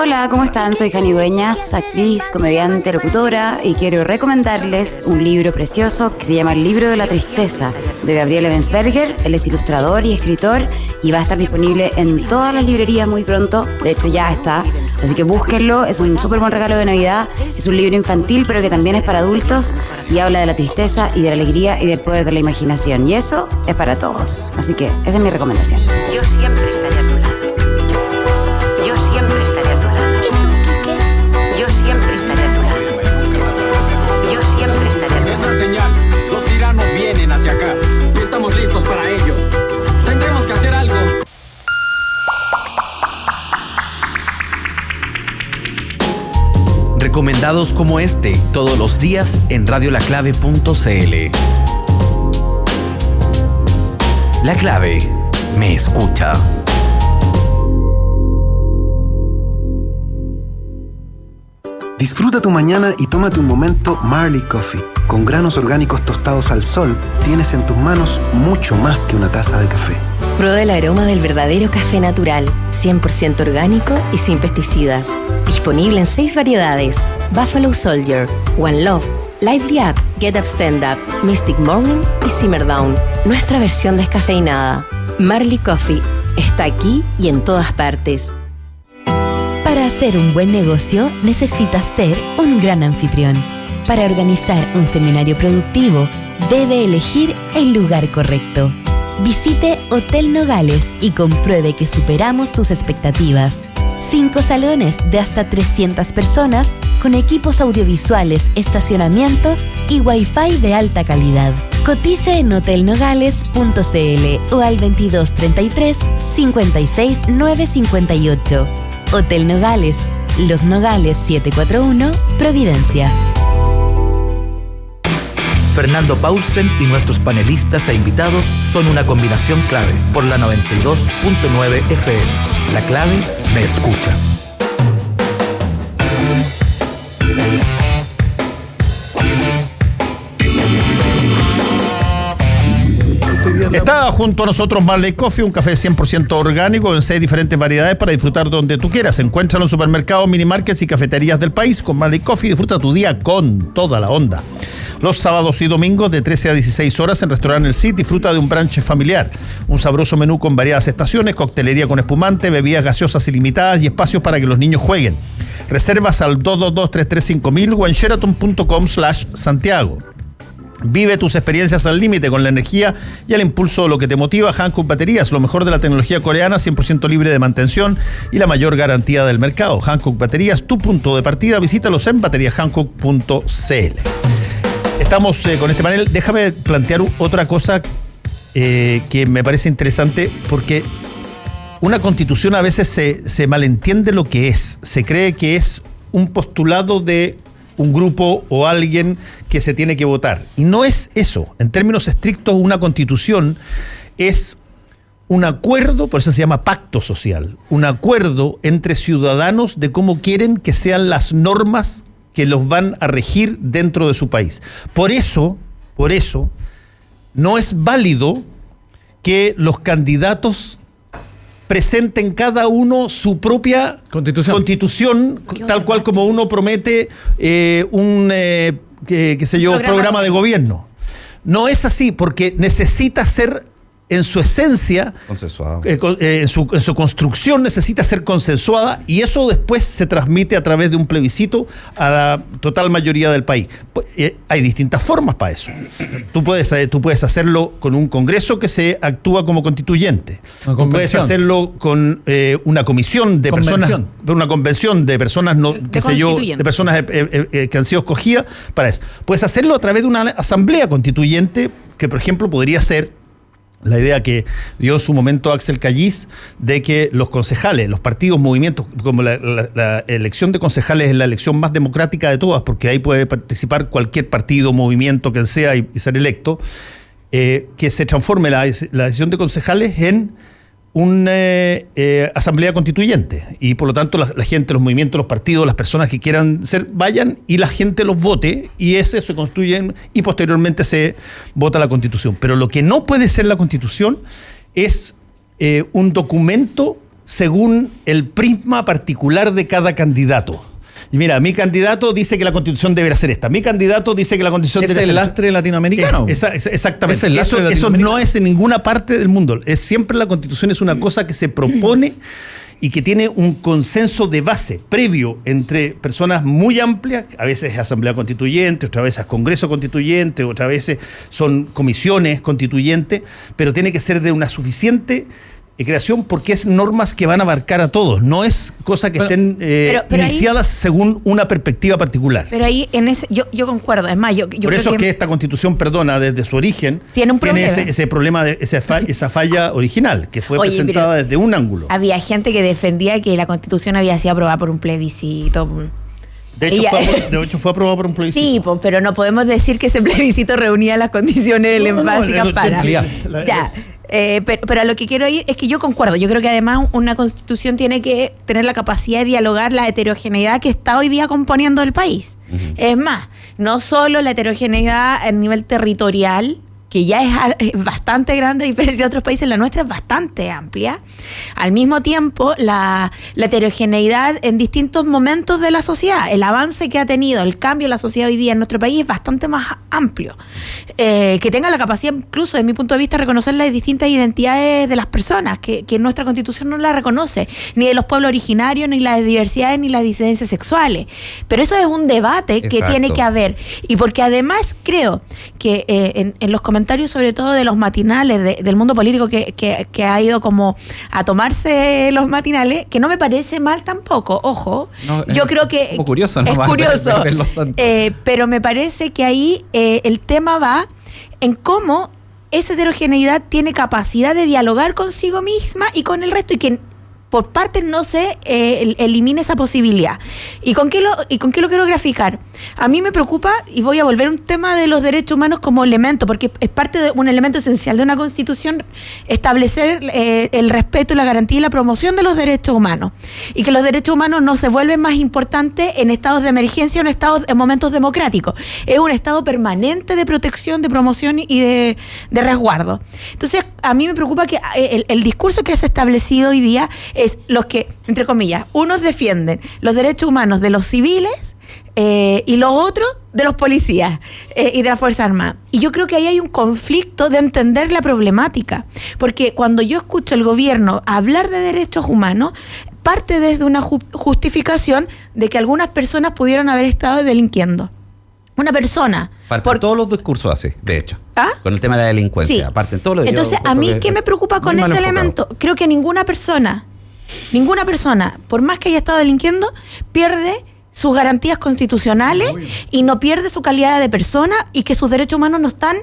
Hola, ¿cómo están? Soy Jani Dueñas, actriz, comediante, locutora, y quiero recomendarles un libro precioso que se llama El libro de la tristeza, de Gabriel Ebensberger. Él es ilustrador y escritor y va a estar disponible en todas las librerías muy pronto. De hecho, ya está. Así que búsquenlo, es un súper buen regalo de Navidad. Es un libro infantil, pero que también es para adultos y habla de la tristeza y de la alegría y del poder de la imaginación. Y eso es para todos. Así que esa es mi recomendación. Yo siempre estaré a tu lado. Yo siempre estaré a tu lado. Yo siempre estaré a tu lado. Yo siempre estaré a tu Es lado. una señal. Los tiranos vienen hacia acá. Y estamos listos para ello. Tendremos que hacer algo. Recomendados como este todos los días en radiolaclave.cl. La clave me escucha. Disfruta tu mañana y tómate un momento Marley Coffee. Con granos orgánicos tostados al sol, tienes en tus manos mucho más que una taza de café. Prueba el aroma del verdadero café natural, 100% orgánico y sin pesticidas. Disponible en 6 variedades: Buffalo Soldier, One Love, Lively Up, Get Up Stand Up, Mystic Morning y Simmer Down. Nuestra versión descafeinada. Marley Coffee está aquí y en todas partes. Para hacer un buen negocio, necesitas ser un gran anfitrión. Para organizar un seminario productivo, debe elegir el lugar correcto. Visite Hotel Nogales y compruebe que superamos sus expectativas. 5 salones de hasta 300 personas con equipos audiovisuales, estacionamiento y Wi-Fi de alta calidad. Cotice en hotelnogales.cl o al 2233 56 958. Hotel Nogales, Los Nogales 741, Providencia. Fernando Paulsen y nuestros panelistas e invitados son una combinación clave por la 92.9 FM. La clave me escucha. Está junto a nosotros Marley Coffee, un café 100% orgánico en 6 diferentes variedades para disfrutar donde tú quieras. Encuéntralo en supermercados, minimarkets y cafeterías del país. Con Marley Coffee disfruta tu día con toda la onda. Los sábados y domingos de 13 a 16 horas en Restaurante El Cid disfruta de un brunch familiar. Un sabroso menú con variadas estaciones, coctelería con espumante, bebidas gaseosas ilimitadas y espacios para que los niños jueguen. Reservas al 222-335.000 o en sheraton.com/Santiago. Vive tus experiencias al límite con la energía y el impulso de lo que te motiva. Hankook Baterías, lo mejor de la tecnología coreana, 100% libre de mantención y la mayor garantía del mercado. Hankook Baterías, tu punto de partida. Visítalos en bateriashankook.cl. Estamos con este panel. Déjame plantear otra cosa que me parece interesante, porque una constitución a veces se malentiende lo que es. Se cree que es un postulado de un grupo o alguien que se tiene que votar. Y no es eso. En términos estrictos, una constitución es un acuerdo, por eso se llama pacto social, un acuerdo entre ciudadanos de cómo quieren que sean las normas que los van a regir dentro de su país. Por eso, no es válido que los candidatos presenten cada uno su propia constitución tal cual como uno promete un programa de gobierno. No es así, porque necesita ser en su esencia, consensuado. En su construcción necesita ser consensuada, y eso después se transmite a través de un plebiscito a la total mayoría del país. Hay distintas formas para eso. Tú puedes hacerlo con un congreso que se actúa como constituyente. Tú puedes hacerlo con una comisión de personas, una convención de personas, de personas que han sido escogidas para eso. Puedes hacerlo a través de una asamblea constituyente, que por ejemplo podría ser la idea que dio en su momento Axel Callis, de que los concejales, los partidos, movimientos, como la elección de concejales es la elección más democrática de todas, porque ahí puede participar cualquier partido, movimiento, quien sea, y ser electo, que se transforme la decisión de concejales en una asamblea constituyente, y por lo tanto la gente, los movimientos, los partidos, las personas que quieran vayan y la gente los vote, y ese se construyen y posteriormente se vota la constitución. Pero lo que no puede ser la constitución es un documento según el prisma particular de cada candidato. Y mira, mi candidato dice que la constitución debería ser esta. Mi candidato dice que la constitución debería ser esta. ¿Es el lastre latinoamericano? Exactamente. Eso no es en ninguna parte del mundo. Es siempre la constitución es una cosa que se propone y que tiene un consenso de base previo entre personas muy amplias. A veces es asamblea constituyente, otras veces es congreso constituyente, otras veces son comisiones constituyentes, pero tiene que ser de una suficiente creación, porque es normas que van a abarcar a todos, no es cosa que estén iniciadas ahí, según una perspectiva particular. Pero ahí en ese yo concuerdo, es más, yo por eso es que esta constitución, desde su origen tiene un problema. Ese problema de esa falla original, que fue presentada desde un ángulo. Había gente que defendía que la constitución había sido aprobada por un plebiscito. De hecho, fue aprobado por un plebiscito. Sí, pero no podemos decir que ese plebiscito reunía las condiciones básicas para. Pero a lo que quiero ir es que yo concuerdo. Yo creo que además una constitución tiene que tener la capacidad de dialogar la heterogeneidad que está hoy día componiendo el país. Uh-huh. Es más, no solo la heterogeneidad a nivel territorial, que ya es bastante grande a diferencia de otros países, la nuestra es bastante amplia. Al mismo tiempo, la heterogeneidad en distintos momentos de la sociedad, el avance que ha tenido, el cambio de la sociedad hoy día en nuestro país es bastante más amplio. Que tenga la capacidad, incluso desde mi punto de vista, de reconocer las distintas identidades de las personas, que nuestra Constitución no la reconoce, ni de los pueblos originarios, ni las diversidades, ni las disidencias sexuales. Pero eso es un debate que tiene que haber. Y porque además creo que en los comentarios, sobre todo de los matinales, del mundo político que ha ido como a tomarse los matinales, que no me parece mal tampoco, ojo, no, yo creo que como curioso, ¿no? Es curioso, pero me parece que ahí el tema va en cómo esa heterogeneidad tiene capacidad de dialogar consigo misma y con el resto, y que por parte no se elimine esa posibilidad. ¿Y con qué lo quiero graficar? A mí me preocupa, y voy a volver a un tema de los derechos humanos como elemento, porque es parte de un elemento esencial de una Constitución, establecer el respeto, la garantía y la promoción de los derechos humanos, y que los derechos humanos no se vuelven más importantes en estados de emergencia o en momentos democráticos. Es un estado permanente de protección, de promoción y de resguardo. Entonces, a mí me preocupa que el discurso que se ha establecido hoy día es los que, entre comillas, unos defienden los derechos humanos de los civiles y los otros de los policías y de las Fuerzas Armadas. Y yo creo que ahí hay un conflicto de entender la problemática, porque cuando yo escucho al gobierno hablar de derechos humanos, parte desde una justificación de que algunas personas pudieron haber estado delinquiendo. Una persona... Parten todos los discursos así, de hecho. ¿Ah? Con el tema de la delincuencia. Sí. Parten todos los Entonces, a mí, ¿qué me preocupa con ese elemento? Creo que ninguna persona, por más que haya estado delinquiendo, pierde sus garantías constitucionales y no pierde su calidad de persona, y que sus derechos humanos no están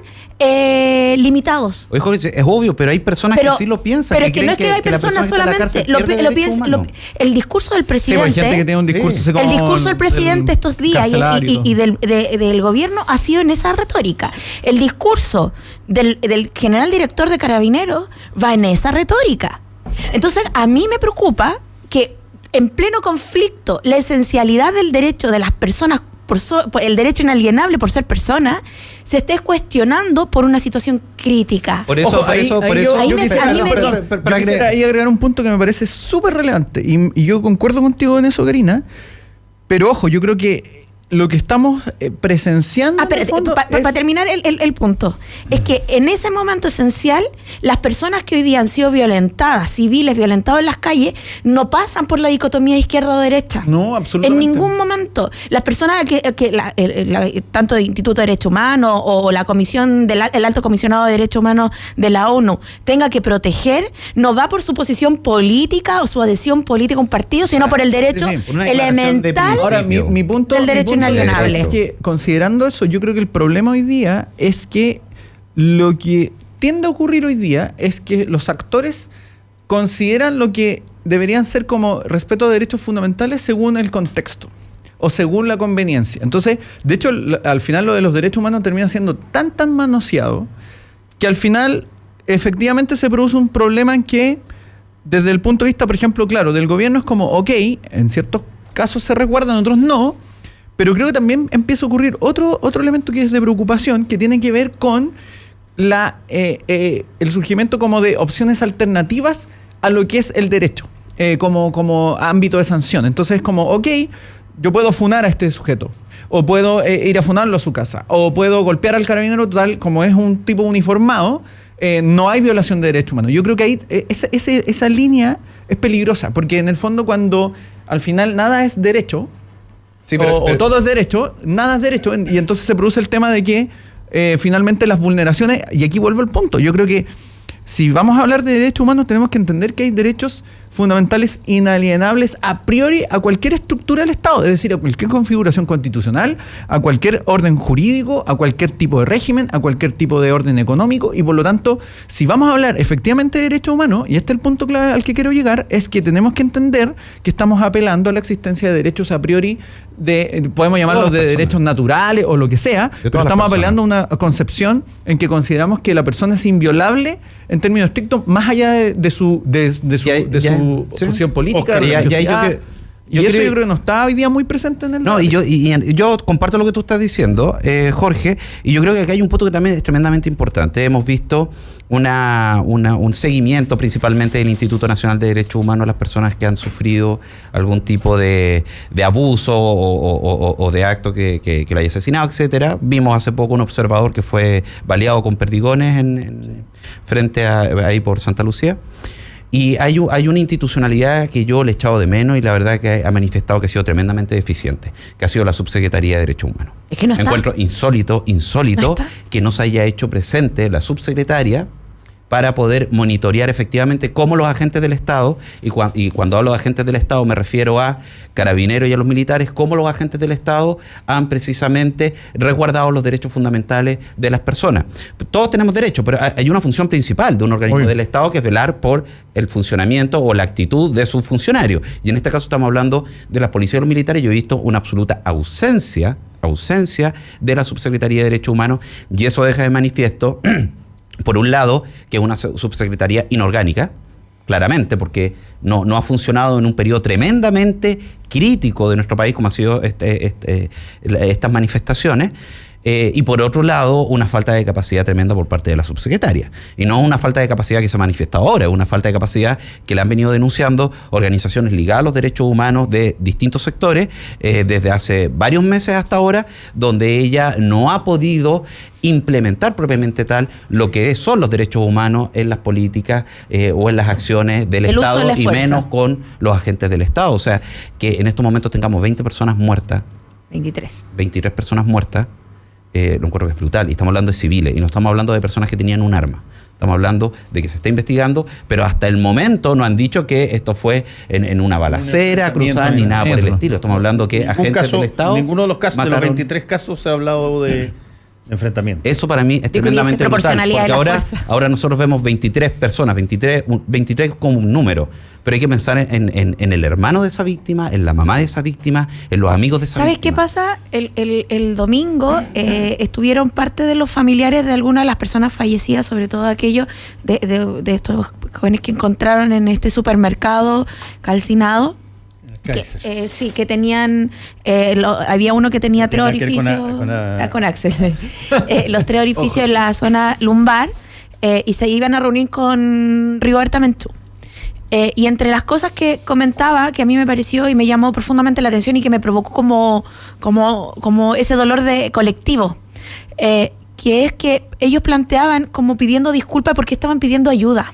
limitados. Oye, Jorge, es obvio, pero hay personas que sí lo piensan. Pero que no es que hay personas solamente lo piensan. El discurso del presidente, sí, hay gente que tiene un discurso el discurso del presidente estos días y del gobierno ha sido en esa retórica. El discurso del general director de Carabineros va en esa retórica. Entonces, a mí me preocupa que en pleno conflicto, la esencialidad del derecho de las personas, por el derecho inalienable por ser persona, se esté cuestionando por una situación crítica. Por eso, yo quisiera agregar un punto que me parece súper relevante, y yo concuerdo contigo en eso, Karina, pero ojo, yo creo que lo que estamos presenciando... Para terminar el punto, es que en ese momento esencial, las personas que hoy día han sido violentadas, civiles violentados en las calles, no pasan por la dicotomía izquierda o derecha. No, absolutamente. En ningún momento. Las personas tanto el Instituto de Derechos Humanos o la comisión el Alto Comisionado de Derechos Humanos de la ONU tenga que proteger, no va por su posición política o su adhesión política a un partido, sino por el derecho elemental. Ahora, mi punto del derecho inalienable. Es que, considerando eso, yo creo que el problema hoy día es que lo que tiende a ocurrir hoy día es que los actores consideran lo que deberían ser como respeto de derechos fundamentales según el contexto o según la conveniencia. Entonces, de hecho, al final lo de los derechos humanos termina siendo tan manoseado que al final efectivamente se produce un problema en que, desde el punto de vista, por ejemplo, claro, del gobierno es como, ok, en ciertos casos se resguardan, en otros no. Pero creo que también empieza a ocurrir otro elemento que es de preocupación, que tiene que ver con el surgimiento como de opciones alternativas a lo que es el derecho, como ámbito de sanción. Entonces es como, ok, yo puedo funar a este sujeto, o puedo ir a funarlo a su casa, o puedo golpear al carabinero, total, como es un tipo uniformado, no hay violación de derechos humanos. Yo creo que ahí esa línea es peligrosa, porque en el fondo cuando al final nada es derecho, sí, pero todo es derecho, nada es derecho, y entonces se produce el tema de que finalmente las vulneraciones, y aquí vuelvo al punto, yo creo que si vamos a hablar de derechos humanos tenemos que entender que hay derechos fundamentales inalienables a priori a cualquier estructura del Estado, es decir, a cualquier configuración constitucional, a cualquier orden jurídico, a cualquier tipo de régimen, a cualquier tipo de orden económico, y por lo tanto, si vamos a hablar efectivamente de derechos humanos, y este es el punto clave al que quiero llegar, es que tenemos que entender que estamos apelando a la existencia de derechos a priori, podemos llamarlos de derechos naturales o lo que sea, pero estamos apelando a una concepción en que consideramos que la persona es inviolable en términos estrictos, más allá de su posición política, Y eso yo creo que no está hoy día muy presente en el No, debate. y yo comparto lo que tú estás diciendo, Jorge, y yo creo que acá hay un punto que también es tremendamente importante. Hemos visto un seguimiento principalmente del Instituto Nacional de Derechos Humanos a las personas que han sufrido algún tipo de abuso o de acto que lo haya asesinado, etcétera. Vimos hace poco un observador que fue baleado con perdigones frente a ahí por Santa Lucía. Y hay una institucionalidad que yo le he echado de menos y la verdad que ha manifestado que ha sido tremendamente deficiente, que ha sido la Subsecretaría de Derechos Humanos. Es que no está. Encuentro insólito que no se haya hecho presente la subsecretaria para poder monitorear efectivamente cómo los agentes del Estado, y cuando hablo de agentes del Estado me refiero a carabineros y a los militares, cómo los agentes del Estado han precisamente resguardado los derechos fundamentales de las personas. Todos tenemos derechos, pero hay una función principal de un organismo del Estado que es velar por el funcionamiento o la actitud de sus funcionarios. Y en este caso estamos hablando de la policía y los militares. Yo he visto una absoluta ausencia de la Subsecretaría de Derechos Humanos, y eso deja de manifiesto por un lado, que es una subsecretaría inorgánica, claramente, porque no ha funcionado en un periodo tremendamente crítico de nuestro país, como han sido estas manifestaciones, y por otro lado, una falta de capacidad tremenda por parte de la subsecretaria. Y no una falta de capacidad que se manifiesta ahora, es una falta de capacidad que le han venido denunciando organizaciones ligadas a los derechos humanos de distintos sectores desde hace varios meses hasta ahora, donde ella no ha podido implementar propiamente tal lo que son los derechos humanos en las políticas o en las acciones del Estado, y menos con los agentes del Estado. O sea, que en estos momentos tengamos 20 personas muertas. 23 personas muertas. Lo encuentro que es brutal. Y estamos hablando de civiles, y no estamos hablando de personas que tenían un arma. Estamos hablando de que se está investigando, pero hasta el momento no han dicho que esto fue en una balacera cruzada ni nada por el estilo. Estamos hablando que agentes del Estado. Ninguno de los casos, de los 23 casos, se ha hablado de enfrentamiento. Eso para mí es tremendamente brutal, porque ahora nosotros vemos 23 personas, 23 como un número, pero hay que pensar en el hermano de esa víctima, en la mamá de esa víctima, en los amigos de esa víctima. ¿Sabes qué pasa? El domingo estuvieron parte de los familiares de algunas de las personas fallecidas, sobre todo aquellos de estos jóvenes que encontraron en este supermercado calcinado. Que tenían, había uno que tenía 3 orificios con Axel, los 3 orificios en la zona lumbar, y se iban a reunir con Rigoberta Menchú. Y entre las cosas que comentaba, que a mí me pareció y me llamó profundamente la atención y que me provocó como ese dolor de colectivo, que es que ellos planteaban como pidiendo disculpas porque estaban pidiendo ayuda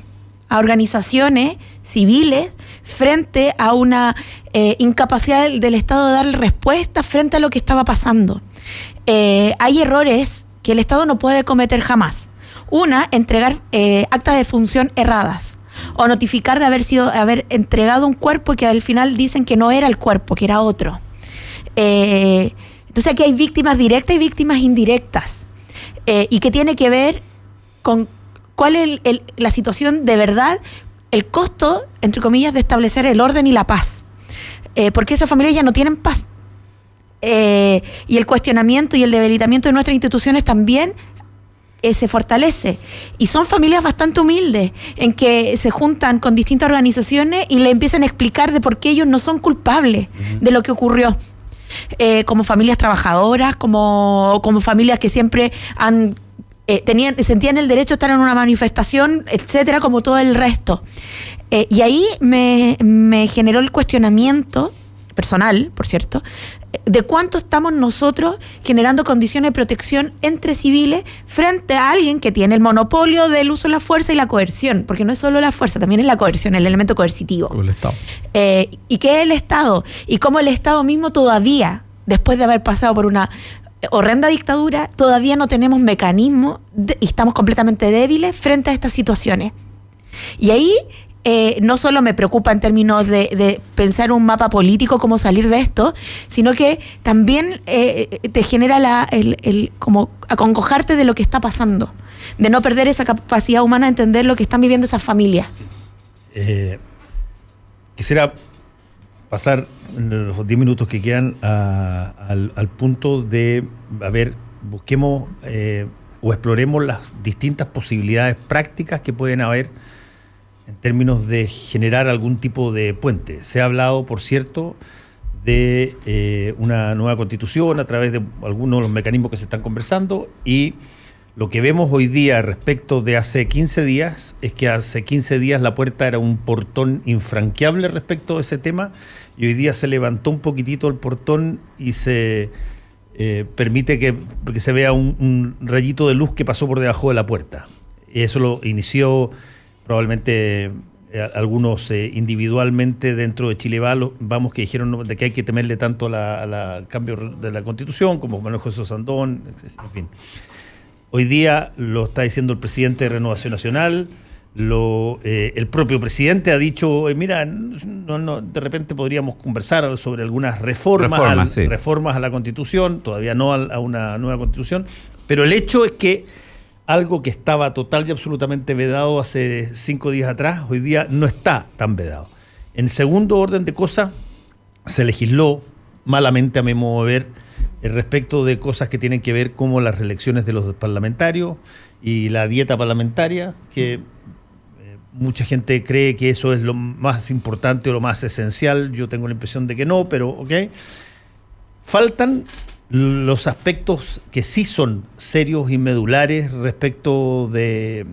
a organizaciones civiles frente a una incapacidad del Estado de darle respuesta frente a lo que estaba pasando. Hay errores que el Estado no puede cometer jamás. Una, entregar actas de función erradas, o notificar de haber entregado un cuerpo que al final dicen que no era el cuerpo, que era otro. Entonces aquí hay víctimas directas y víctimas indirectas, y que tiene que ver con cuál es la situación de verdad, el costo, entre comillas, de establecer el orden y la paz. Porque esas familias ya no tienen paz. Y el cuestionamiento y el debilitamiento de nuestras instituciones también se fortalece. Y son familias bastante humildes, en que se juntan con distintas organizaciones y le empiezan a explicar de por qué ellos no son culpables de lo que ocurrió. Como familias trabajadoras, como familias que siempre han sentían el derecho a estar en una manifestación, etcétera, como todo el resto. Y ahí me generó el cuestionamiento personal, por cierto, de cuánto estamos nosotros generando condiciones de protección entre civiles frente a alguien que tiene el monopolio del uso de la fuerza y la coerción, porque no es solo la fuerza, también es la coerción, el elemento coercitivo. El Estado. ¿Y qué es el Estado? Y cómo el Estado mismo todavía, después de haber pasado por una horrenda dictadura, todavía no tenemos mecanismos y estamos completamente débiles frente a estas situaciones. Y ahí no solo me preocupa en términos de pensar un mapa político, cómo salir de esto, sino que también te genera como acongojarte de lo que está pasando, de no perder esa capacidad humana de entender lo que están viviendo esas familias. Quisiera pasar en los 10 minutos que quedan al punto de, busquemos o exploremos las distintas posibilidades prácticas que pueden haber en términos de generar algún tipo de puente. Se ha hablado, por cierto, de una nueva constitución a través de algunos de los mecanismos que se están conversando, y lo que vemos hoy día respecto de hace 15 días es que hace 15 días la puerta era un portón infranqueable respecto de ese tema, y hoy día se levantó un poquitito el portón y se permite que se vea un rayito de luz que pasó por debajo de la puerta. Eso lo inició probablemente algunos individualmente dentro de Chile Vamos, que dijeron de que hay que temerle tanto a la cambio de la Constitución, como Manuel José Sandón, en fin. Hoy día lo está diciendo el presidente de Renovación Nacional, el propio presidente ha dicho, mira, de repente podríamos conversar sobre algunas reformas a la Constitución, todavía no a una nueva Constitución, pero el hecho es que algo que estaba total y absolutamente vedado hace 5 días atrás, hoy día no está tan vedado. En segundo orden de cosas, se legisló malamente, a mi modo de ver, respecto de cosas que tienen que ver como las reelecciones de los parlamentarios y la dieta parlamentaria, que mucha gente cree que eso es lo más importante o lo más esencial. Yo tengo la impresión de que no, pero ok. Faltan los aspectos que sí son serios y medulares respecto de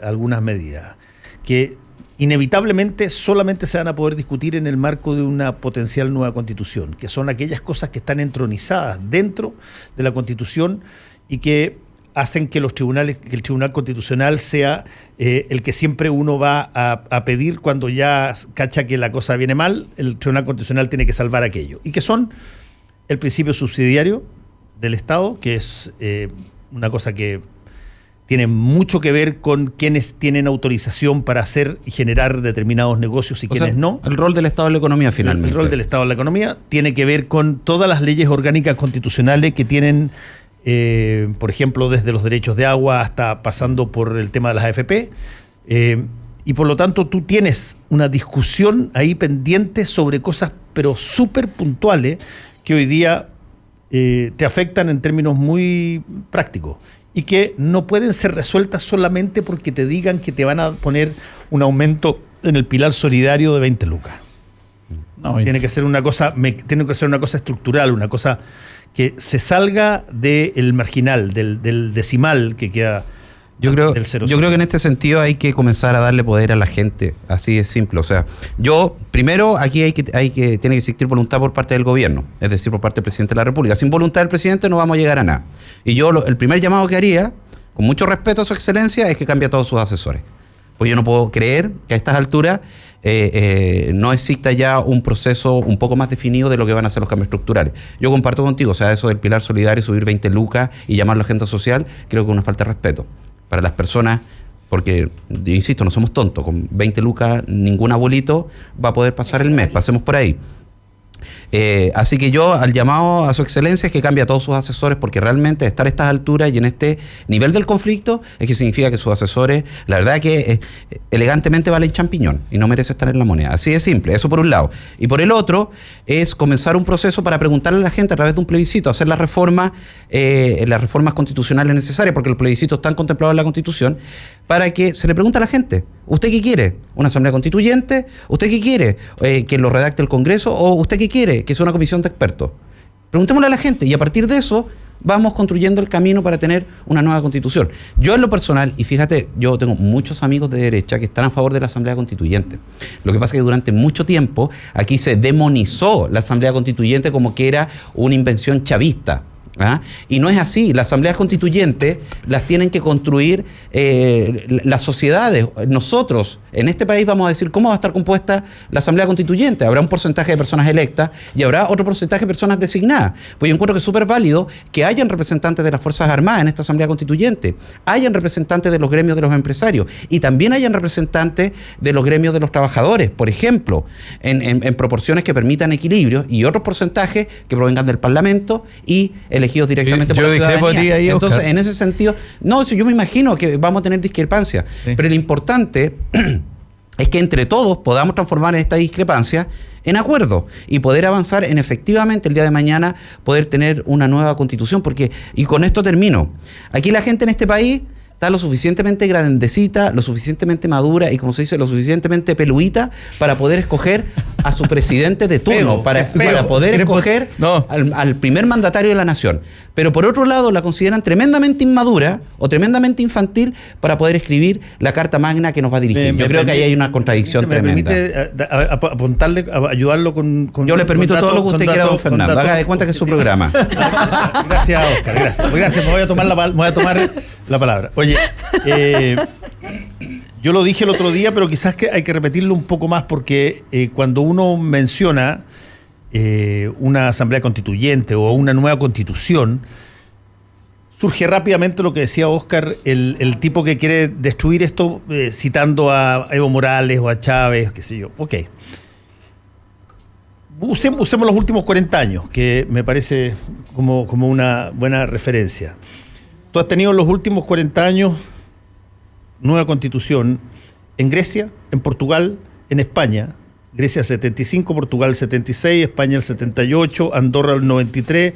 algunas medidas, que inevitablemente solamente se van a poder discutir en el marco de una potencial nueva Constitución, que son aquellas cosas que están entronizadas dentro de la Constitución y que hacen que el Tribunal Constitucional sea el que siempre uno va a pedir cuando ya cacha que la cosa viene mal. El Tribunal Constitucional tiene que salvar aquello, y que son el principio subsidiario del Estado, que es una cosa que tiene mucho que ver con quienes tienen autorización para hacer y generar determinados negocios y quienes no. El rol del Estado en la economía, finalmente. El rol del Estado en la economía tiene que ver con todas las leyes orgánicas constitucionales que tienen, por ejemplo, desde los derechos de agua hasta pasando por el tema de las AFP. Y por lo tanto tú tienes una discusión ahí pendiente sobre cosas pero súper puntuales que hoy día te afectan en términos muy prácticos y que no pueden ser resueltas solamente porque te digan que te van a poner un aumento en el pilar solidario de 20 lucas. No, tiene que ser una cosa estructural, una cosa que se salga del marginal, del decimal que queda. Yo creo que en este sentido hay que comenzar a darle poder a la gente, así de simple. O sea, primero aquí tiene que existir voluntad por parte del gobierno, es decir, por parte del presidente de la República. Sin voluntad del presidente no vamos a llegar a nada. Y el primer llamado que haría, con mucho respeto a su excelencia, es que cambie a todos sus asesores. Pues yo no puedo creer que a estas alturas no exista ya un proceso un poco más definido de lo que van a ser los cambios estructurales. Yo comparto contigo, o sea, eso del pilar solidario, subir 20 lucas y llamarlo agenda social, creo que es una falta de respeto para las personas, porque, insisto, no somos tontos, con 20 lucas ningún abuelito va a poder pasar el mes, pasemos por ahí. Así que yo, al llamado a su excelencia, es que cambie a todos sus asesores, porque realmente estar a estas alturas y en este nivel del conflicto es que significa que sus asesores, la verdad que elegantemente valen champiñón y no merece estar en la moneda. Así de simple, eso por un lado. Y por el otro, es comenzar un proceso para preguntarle a la gente a través de un plebiscito, hacer las reformas constitucionales necesarias, porque los plebiscitos están contemplados en la Constitución, para que se le pregunte a la gente, ¿usted qué quiere? ¿Una asamblea constituyente? ¿Usted qué quiere? ¿Que lo redacte el Congreso? ¿O usted qué quiere? Que sea una comisión de expertos. Preguntémosle a la gente y a partir de eso vamos construyendo el camino para tener una nueva Constitución. Yo en lo personal, y fíjate, yo tengo muchos amigos de derecha que están a favor de la Asamblea Constituyente. Lo que pasa es que durante mucho tiempo aquí se demonizó la Asamblea Constituyente como que era una invención chavista. ¿Ah? Y no es así. Las asambleas constituyentes las tienen que construir las sociedades. Nosotros en este país vamos a decir cómo va a estar compuesta la asamblea constituyente. Habrá un porcentaje de personas electas y habrá otro porcentaje de personas designadas. Pues yo encuentro que es súper válido que hayan representantes de las Fuerzas Armadas en esta asamblea constituyente, hayan representantes de los gremios de los empresarios y también hayan representantes de los gremios de los trabajadores, por ejemplo, en proporciones que permitan equilibrio, y otros porcentajes que provengan del Parlamento y elegidos directamente por la ciudadanía. Entonces, Oscar, en ese sentido, no, yo me imagino que vamos a tener discrepancias, sí, pero lo importante es que entre todos podamos transformar esta discrepancia en acuerdo y poder avanzar en efectivamente el día de mañana poder tener una nueva constitución, porque, y con esto termino, aquí la gente en este país está lo suficientemente grandecita, lo suficientemente madura y, como se dice, lo suficientemente peluita para poder escoger a su presidente de turno, para poder escoger al primer mandatario de la nación. Pero por otro lado la consideran tremendamente inmadura o tremendamente infantil para poder escribir la Carta Magna que nos va a dirigir. Yo creo que ahí hay una contradicción tremenda. Apuntarle, ayudarlo con yo le permito todo lo que usted quiera, don Fernando. Haga de cuenta que es su programa. Gracias, Oscar, gracias. Me voy a tomar la palabra. Oye, yo lo dije el otro día, pero quizás que hay que repetirlo un poco más porque cuando uno menciona una asamblea constituyente o una nueva constitución, surge rápidamente lo que decía Oscar, el tipo que quiere destruir esto, citando a Evo Morales o a Chávez, qué sé yo. Ok. Usemos los últimos 40 años, que me parece como una buena referencia. Tú has tenido en los últimos 40 años nueva constitución en Grecia, en Portugal, en España. Grecia 75, Portugal 76, España el 78, Andorra el 93,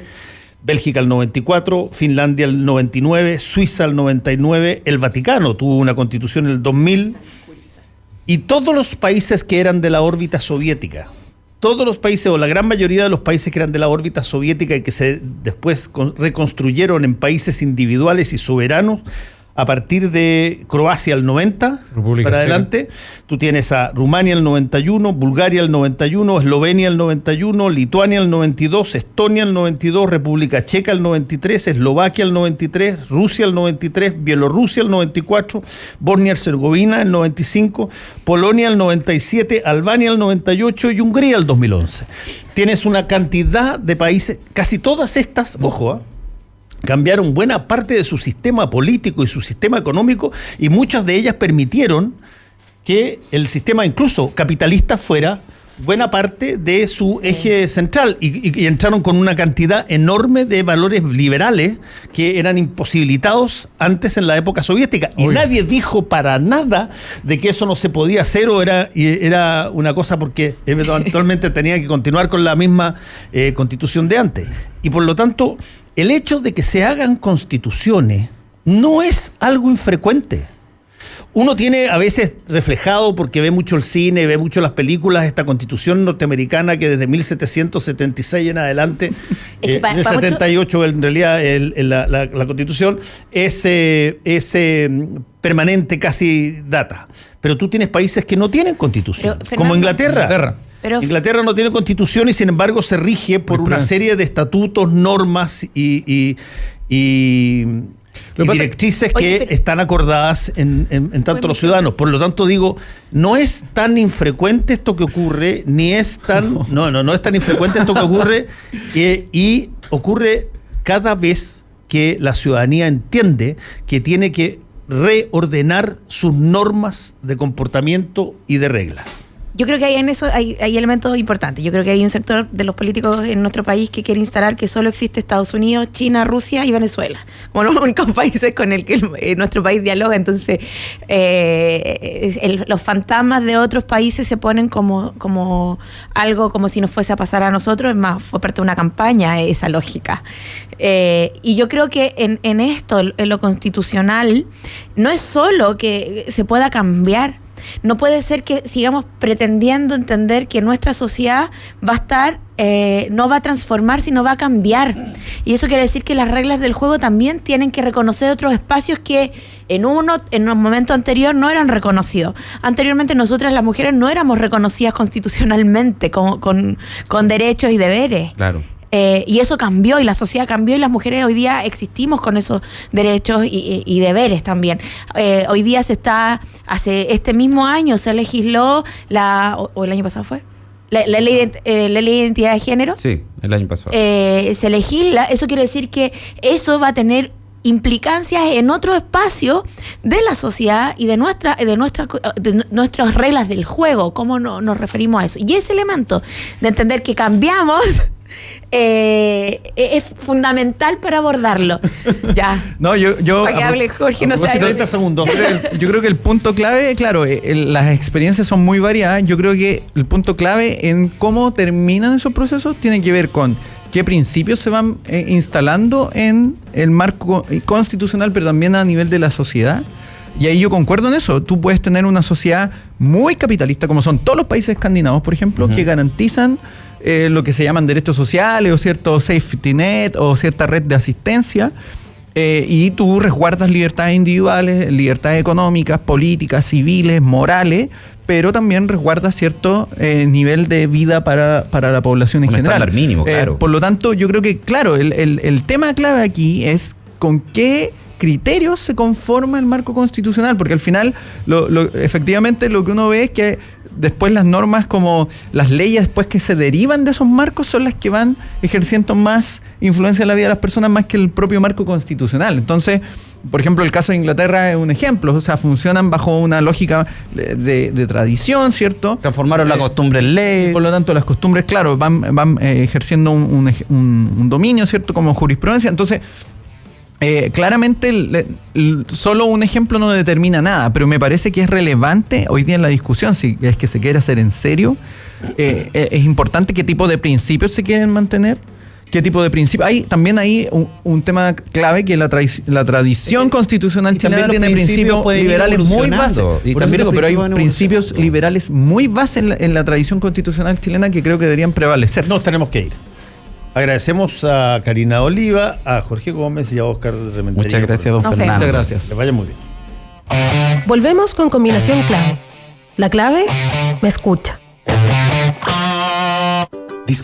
Bélgica el 94, Finlandia el 99, Suiza el 99, el Vaticano tuvo una constitución en el 2000 y todos los países que eran de la órbita soviética, todos los países o la gran mayoría de los países que eran de la órbita soviética y que se después reconstruyeron en países individuales y soberanos, a partir de Croacia el 90 República para adelante, tú tienes a Rumania el 91, Bulgaria el 91, Eslovenia el 91, Lituania el 92, Estonia el 92, República Checa el 93, Eslovaquia el 93, Rusia el 93, Bielorrusia el 94, Bosnia-Herzegovina el 95, Polonia el 97, Albania el 98 y Hungría el 2011. Tienes una cantidad de países, casi todas estas, ojo, cambiaron buena parte de su sistema político y su sistema económico y muchas de ellas permitieron que el sistema incluso capitalista fuera buena parte de su eje central y entraron con una cantidad enorme de valores liberales que eran imposibilitados antes en la época soviética. Y nadie dijo para nada de que eso no se podía hacer o era una cosa porque eventualmente tenía que continuar con la misma constitución de antes. Y por lo tanto, el hecho de que se hagan constituciones no es algo infrecuente. Uno tiene a veces reflejado, porque ve mucho el cine, ve mucho las películas, esta constitución norteamericana que desde 1776 en adelante, en el 78 en realidad la constitución es permanente, casi data. Pero tú tienes países que no tienen constitución, como Inglaterra. Inglaterra no tiene constitución y sin embargo se rige por una serie de estatutos, normas y directrices que están acordadas en tanto los ciudadanos. Por lo tanto digo, no es tan infrecuente esto que ocurre, ni es tan... No es tan infrecuente esto que ocurre y ocurre cada vez que la ciudadanía entiende que tiene que reordenar sus normas de comportamiento y de reglas. Yo creo que en eso hay elementos importantes. Yo creo que hay un sector de los políticos en nuestro país que quiere instalar que solo existe Estados Unidos, China, Rusia y Venezuela, como los únicos países con el que nuestro país dialoga. Entonces, los fantasmas de otros países se ponen como algo como si nos fuese a pasar a nosotros. Es más, fue parte de una campaña esa lógica. Y yo creo que en esto, en lo constitucional, no es solo que se pueda cambiar. No puede ser que sigamos pretendiendo entender que nuestra sociedad va a estar, no va a transformar, sino va a cambiar. Y eso quiere decir que las reglas del juego también tienen que reconocer otros espacios que en un momento anterior no eran reconocidos. Anteriormente nosotras las mujeres no éramos reconocidas constitucionalmente con derechos y deberes. Claro. Y eso cambió y la sociedad cambió y las mujeres hoy día existimos con esos derechos y deberes también. Hoy día hace este mismo año se legisló o el año pasado fue la ley de identidad de género. Sí, el año pasado. Se legisla, eso quiere decir que eso va a tener implicancias en otro espacio de la sociedad y de nuestras reglas del juego, cómo nos referimos a eso. Y ese elemento de entender que cambiamos es fundamental para abordarlo. Ya. No, yo para que hable Jorge, no sé. 30 segundos. Yo creo que el punto clave, claro, las experiencias son muy variadas. Yo creo que el punto clave en cómo terminan esos procesos tiene que ver con qué principios se van instalando en el marco constitucional, pero también a nivel de la sociedad. Y ahí yo concuerdo en eso. Tú puedes tener una sociedad muy capitalista, como son todos los países escandinavos, por ejemplo, que garantizan lo que se llaman derechos sociales o cierto safety net o cierta red de asistencia, y tú resguardas libertades individuales, libertades económicas, políticas, civiles, morales, pero también resguarda cierto nivel de vida para la población en general. Un estándar mínimo, claro. Por lo tanto, yo creo que, claro, el tema clave aquí es con qué criterios se conforma el marco constitucional, porque al final efectivamente lo que uno ve es que después las normas, como las leyes después que se derivan de esos marcos, son las que van ejerciendo más influencia en la vida de las personas más que el propio marco constitucional. Entonces, por ejemplo, el caso de Inglaterra es un ejemplo, o sea, funcionan bajo una lógica de tradición, ¿cierto? Transformaron la costumbre en ley. Por lo tanto, las costumbres, claro, van ejerciendo un dominio, ¿cierto? Como jurisprudencia. Entonces, claramente solo un ejemplo no determina nada, pero me parece que es relevante hoy día en la discusión, si es que se quiere hacer en serio. Es importante qué tipo de principios se quieren mantener, qué tipo de principios. También hay un tema clave, que la tradición constitucional chilena tiene principios liberales muy bases. Pero hay principios liberales muy bases en la tradición constitucional chilena que creo que deberían prevalecer. Nos tenemos que ir. Agradecemos a Karina Oliva, a Jorge Gómez y a Óscar Rementería. Muchas gracias, don Fernando. Muchas gracias. Que vaya muy bien. Volvemos con Combinación Clave. La clave me escucha.